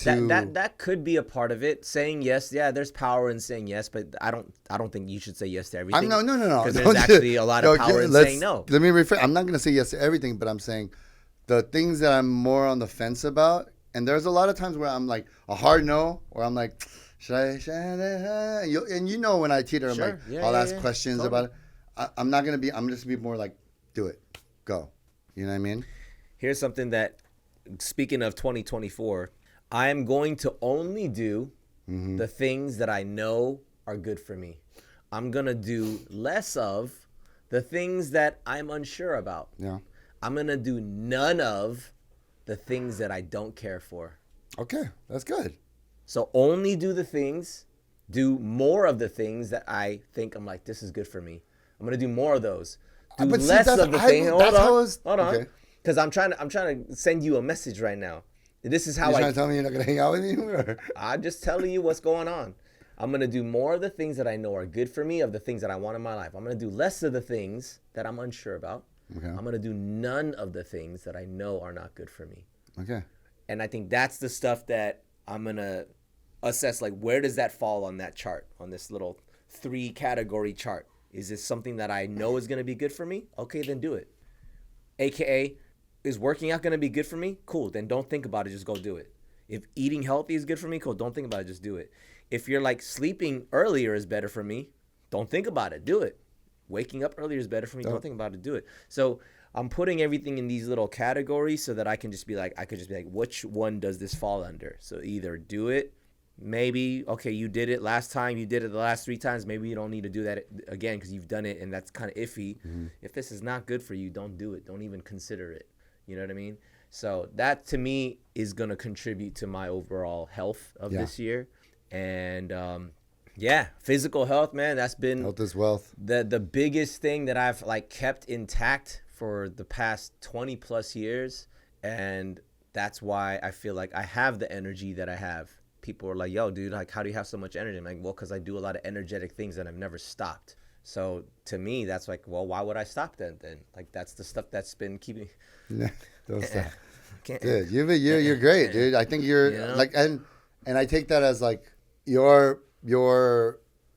S1: That could be a part of it. Saying yes, yeah, there's power in saying yes, but I don't think you should say yes to everything.
S2: No.
S1: Because there's actually a lot of power in saying no.
S2: Let me rephrase. I'm not gonna say yes to everything, but I'm saying the things that I'm more on the fence about. And there's a lot of times where I'm like a hard no, or I'm like, should I? And you know when I teeter, I'm like, I'll ask questions about it. I'm not gonna be. I'm just gonna be more like, do it, go. You know what I mean?
S1: Here's something that, speaking of 2024, I am going to only do the things that I know are good for me. I'm gonna do less of the things that I'm unsure about.
S2: Yeah.
S1: I'm gonna do none of the things that I don't care for.
S2: Okay, that's good.
S1: So only do more of the things that I think I'm like, this is good for me. I'm gonna do more of those. Do less of the things. Hold on. Because I'm trying to send you a message right now. This is how
S2: You're trying to tell me you're not gonna hang out with me? Or?
S1: I'm just telling you what's going on. I'm gonna do more of the things that I know are good for me, of the things that I want in my life. I'm gonna do less of the things that I'm unsure about. Okay. I'm gonna do none of the things that I know are not good for me.
S2: Okay.
S1: And I think that's the stuff that I'm gonna assess, like, where does that fall on that chart, on this little 3-category chart? Is this something that I know is gonna be good for me? Okay, then do it. AKA, is working out gonna be good for me? Cool, then don't think about it, just go do it. If eating healthy is good for me, cool, don't think about it, just do it. If you're like, sleeping earlier is better for me, don't think about it, do it. Waking up earlier is better for me, don't think about it, do it. So I'm putting everything in these little categories so that I could just be like, which one does this fall under? So either do it, maybe, okay, you did it last time, you did it the last 3 times, maybe you don't need to do that again because you've done it and that's kind of iffy. If this is not good for you, don't do it. Don't even consider it. You know what I mean? So that, to me, is going to contribute to my overall health of this year. And physical health, man, that's been
S2: health is wealth.
S1: The biggest thing that I've like kept intact for the past 20 plus years. And that's why I feel like I have the energy that I have. People are like, yo, dude, like, how do you have so much energy? I'm like, well, because I do a lot of energetic things and I've never stopped. So to me, that's like, well, why would I stop then? Like, that's the stuff that's been keeping.
S2: Don't stop. Dude, you're great, dude. I think you're like, and I take that as like your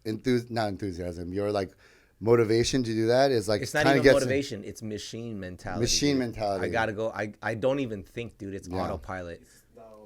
S2: not enthusiasm, your like motivation to do that is like,
S1: it's not even motivation, it's machine mentality.
S2: Mentality.
S1: I gotta go. I don't even think, dude. It's autopilot.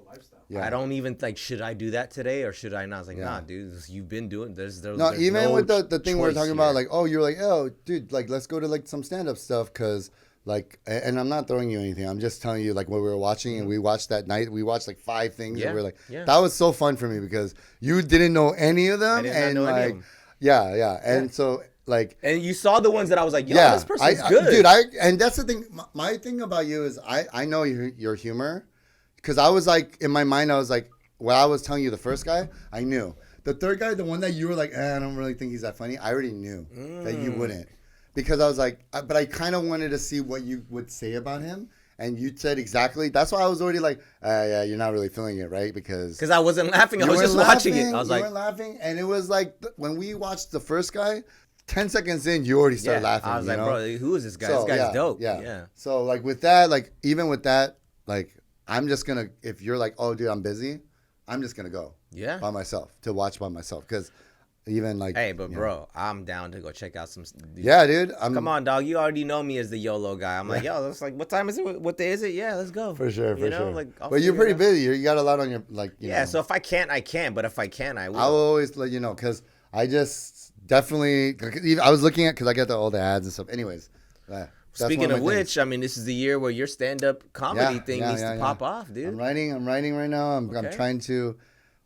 S3: Lifestyle.
S1: Yeah. I don't even like, should I do that today or should I not? It's like, nah, dude, you've been doing there's
S2: even
S1: no
S2: with the thing we're talking
S1: here.
S2: about, like, oh, you're like, oh, dude, like, let's go to like some stand-up stuff because like, and I'm not throwing you anything, I'm just telling you like what we were watching, and we watched that night, we watched like 5 things, and we were like, that was so fun for me because you didn't know any of them, and
S1: know
S2: like
S1: any of them.
S2: And so like,
S1: and you saw the ones that I was like, yo, this person's good,
S2: dude. And that's the thing, my thing about you is I know your humor. Because I was like, in my mind, I was like, what I was telling you, the first guy, I knew. The third guy, the one that you were like, I don't really think he's that funny, I already knew that you wouldn't. Because I was like, but I kind of wanted to see what you would say about him. And you said exactly. That's why I was already like, yeah, you're not really feeling it, right? Because
S1: I wasn't laughing. I was just watching it. I was like,
S2: you weren't laughing. And it was like, when we watched the first guy, 10 seconds in, you already started laughing.
S1: I was like, bro, who is this guy? This guy's dope. Yeah.
S2: So like with that, like even with that, like, I'm just going to, if you're like, oh, dude, I'm busy, I'm just going to go by myself to watch by myself. Because even like.
S1: Hey, but bro, I'm down to go check out some.
S2: Yeah, dude.
S1: Come on, dog. You already know me as the YOLO guy. I'm like, yo, it's like, what time is it? What day is it? Yeah, let's go.
S2: For sure.
S1: Like,
S2: but you're pretty busy. You got a lot on your, like, you know.
S1: So if I can't, I can. But if I can, I will.
S2: I will always let you know. Because I just definitely, I was looking at, because I get all the ads and stuff. Anyways.
S1: Speaking
S2: one
S1: of
S2: of my
S1: which, I mean, this is the year where your stand-up comedy thing needs to pop off,
S2: I'm
S1: dude.
S2: writing right now. I'm
S1: Okay.
S2: trying to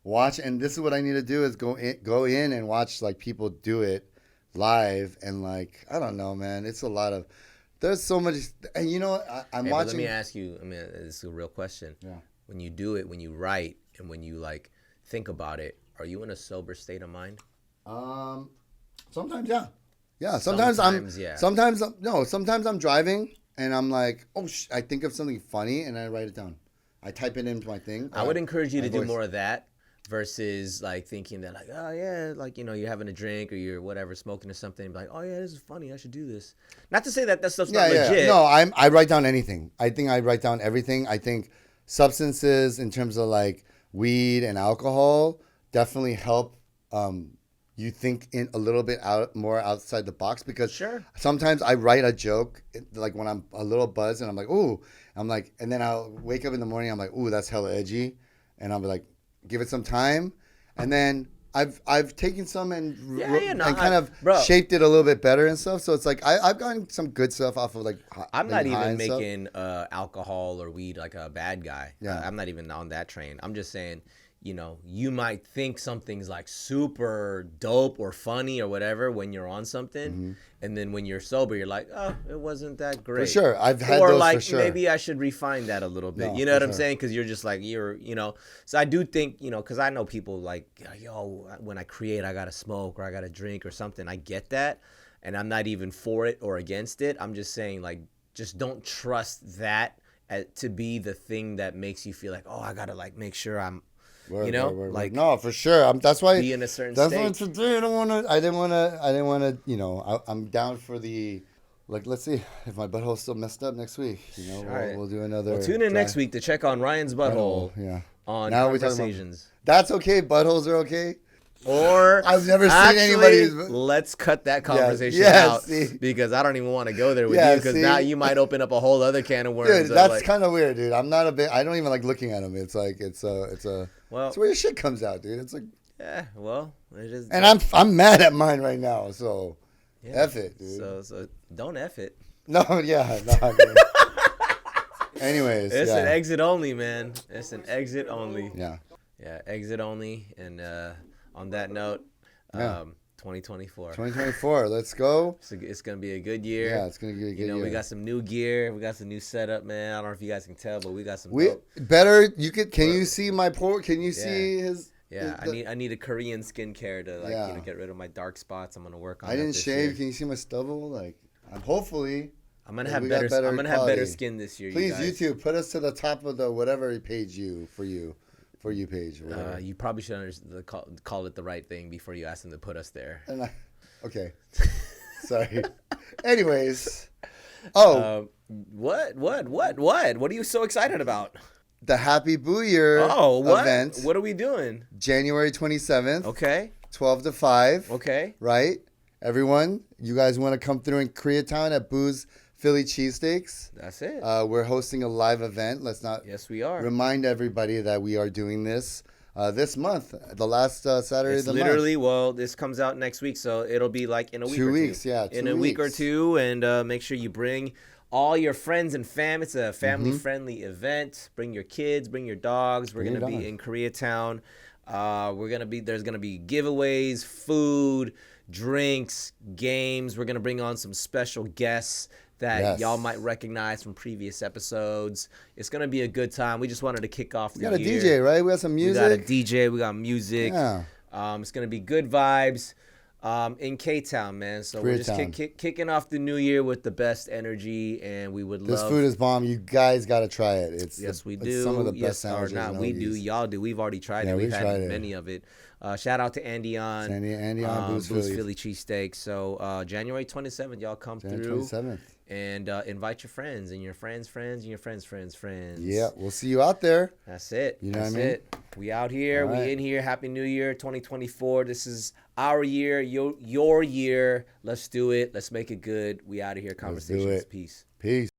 S2: watch, and this is what I need to do is go in and watch like people do it live, and like I don't know, man. It's a lot of there's so much, and you know I'm
S1: Hey, but let
S2: watching.
S1: me ask you. I mean, this is a real question.
S2: Yeah.
S1: When you do it, when you write, and when you like think about it, are you in a sober state of mind?
S2: Sometimes yeah. Sometimes
S1: yeah.
S2: Sometimes I'm driving and I'm like, oh, I think of something funny and I write it down. I type it into my thing.
S1: I would encourage you
S2: my
S1: to do
S2: voice.
S1: more of that versus like thinking that like, oh yeah, like, you know, you're having a drink or you're whatever smoking or something, like, oh yeah, this is funny, I should do this. Not to say that that stuff's not legit.
S2: No, I write down anything. I think I write down everything. I think substances in terms of like weed and alcohol definitely help you think in a little bit more outside the box, because
S1: Sure.
S2: sometimes I write a joke like when I'm a little buzzed and I'm like, ooh, I'm like, and then I'll wake up in the morning, I'm like, ooh, that's hella edgy, and I'll be like, give it some time, and then I've taken some and kind of shaped it a little bit better and stuff. So it's like I've gotten some good stuff off of like.
S1: I'm not even making alcohol or weed like a bad guy.
S2: Yeah.
S1: I'm not even on that train. I'm just saying, you know, you might think something's like super dope or funny or whatever when you're on something,
S2: Mm-hmm.
S1: and then when you're sober, you're like, oh, it wasn't that great.
S2: For sure, I've had
S1: or
S2: those
S1: like
S2: for sure.
S1: maybe I should refine that a little bit.
S2: No,
S1: You know
S2: for
S1: what I'm
S2: sure.
S1: saying? Because you're just like you know. So I do think, you know, because I know people like, yo, when I create, I gotta smoke or I gotta drink or something. I get that, and I'm not even for it or against it. I'm just saying, like, just don't trust that to be the thing that makes you feel like, oh, I gotta like make sure I'm.
S2: Word,
S1: You know,
S2: word.
S1: like,
S2: no, for sure. That's why
S1: be in a certain
S2: that's
S1: state.
S2: why today I didn't want to. You know, I'm down for the. Like, let's see if my butthole still messed up next week. You know,
S1: Alright.
S2: we'll do another.
S1: Well, tune in next week to check on Ryan's butthole
S2: Yeah.
S1: on
S2: Now we're talking about-
S1: Conversations.
S2: That's okay. Buttholes are okay.
S1: Or
S2: I've never seen
S1: actually,
S2: anybody's-
S1: let's cut that conversation
S2: yeah,
S1: out
S2: see.
S1: because I don't even want to go there with
S2: Yeah,
S1: you because
S2: see.
S1: now you might open up a whole other can of worms.
S2: Dude,
S1: of,
S2: that's
S1: like,
S2: kind of weird, dude. I'm not a bit. I don't even like looking at them. It's like it's
S1: well,
S2: it's where your shit comes out, dude. It's like,
S1: yeah, well, it is.
S2: and I'm mad at mine right now. So,
S1: yeah.
S2: F it, dude.
S1: So don't F it.
S2: No, yeah, no. Dude. Anyways,
S1: It's
S2: yeah.
S1: an exit only, man. It's an exit only.
S2: Yeah.
S1: Yeah, exit only. And on that note,
S2: Yeah.
S1: 2024.
S2: 2024. Let's go.
S1: It's gonna be a good year.
S2: Yeah, it's gonna be a good
S1: You know,
S2: year.
S1: we got some new gear. We got some new setup, man. I don't know if you guys can tell, but we got some
S2: We
S1: dope.
S2: better. You could. Can you see my port? Can you see his?
S1: Yeah, I need a Korean skincare to like
S2: Yeah.
S1: get rid of my dark spots. I'm gonna work on.
S2: I
S1: that
S2: didn't
S1: this
S2: shave.
S1: year.
S2: Can you see my stubble? Like, I'm hopefully.
S1: I'm gonna
S2: Like,
S1: have
S2: we got
S1: better.
S2: better
S1: I'm gonna have better
S2: quality.
S1: skin this year.
S2: Please,
S1: you guys.
S2: YouTube, put us to the top of the whatever page for you page. Or whatever.
S1: You probably should call it the right thing before you ask them to put us there.
S2: Okay. Sorry. Anyways. Oh,
S1: What? What are you so excited about?
S2: the Happy Boo Year
S1: What?
S2: event.
S1: What are we doing?
S2: January 27th,
S1: Okay.
S2: 12 to 5.
S1: Okay.
S2: Right? Everyone, you guys want to come through in Koreatown at Boo's Philly Cheesesteaks?
S1: That's it.
S2: We're hosting a live event. Let's not
S1: Yes, we are.
S2: remind everybody that we are doing this month, the last Saturday
S1: It's
S2: of the
S1: literally, well, this comes out next week, so it'll be like in a week
S2: 2
S1: or
S2: weeks,
S1: two.
S2: yeah,
S1: In
S2: 2
S1: a week or
S2: weeks.
S1: two, and make sure you bring all your friends and fam. It's a
S2: Mm-hmm.
S1: family-friendly event. Bring your kids, bring your dogs. We're
S2: Bring
S1: going to
S2: your
S1: be
S2: dog.
S1: in Koreatown. There's going to be giveaways, food, drinks, games. We're going to bring on some special guests that
S2: Yes.
S1: y'all might recognize from previous episodes. It's going to be a good time. We just wanted to kick off
S2: We
S1: the
S2: got a
S1: year.
S2: DJ, right? We got some music.
S1: We got a DJ. We got music.
S2: Yeah.
S1: It's gonna be good vibes in K-Town, man. So we're just
S2: Koreatown.
S1: kicking off the new year with the best energy, and we would
S2: This
S1: love.
S2: food is bomb. You guys got to try it. It's
S1: we
S2: it's
S1: do.
S2: some of the
S1: yes,
S2: best sandwiches.
S1: or not,
S2: in
S1: we do.
S2: Hoagie's.
S1: Y'all do. We've already tried
S2: Yeah,
S1: it. We've
S2: we've
S1: had
S2: tried it.
S1: many of it. Shout out to Andy on
S2: Andy on Boo's Philly.
S1: Philly cheesesteak. So January 27th, y'all come
S2: January
S1: through
S2: 27th.
S1: and invite your friends and your friends' friends and your friends' friends' friends.
S2: Yeah, we'll see you out there.
S1: That's it.
S2: You know
S1: That's
S2: what I mean?
S1: it. We out here.
S2: All right.
S1: We in here. Happy New Year, 2024. This is our year, your year. Let's do it. Let's make it good. We out of here.
S2: Let's do
S1: Conversations.
S2: it.
S1: Peace.
S2: Peace.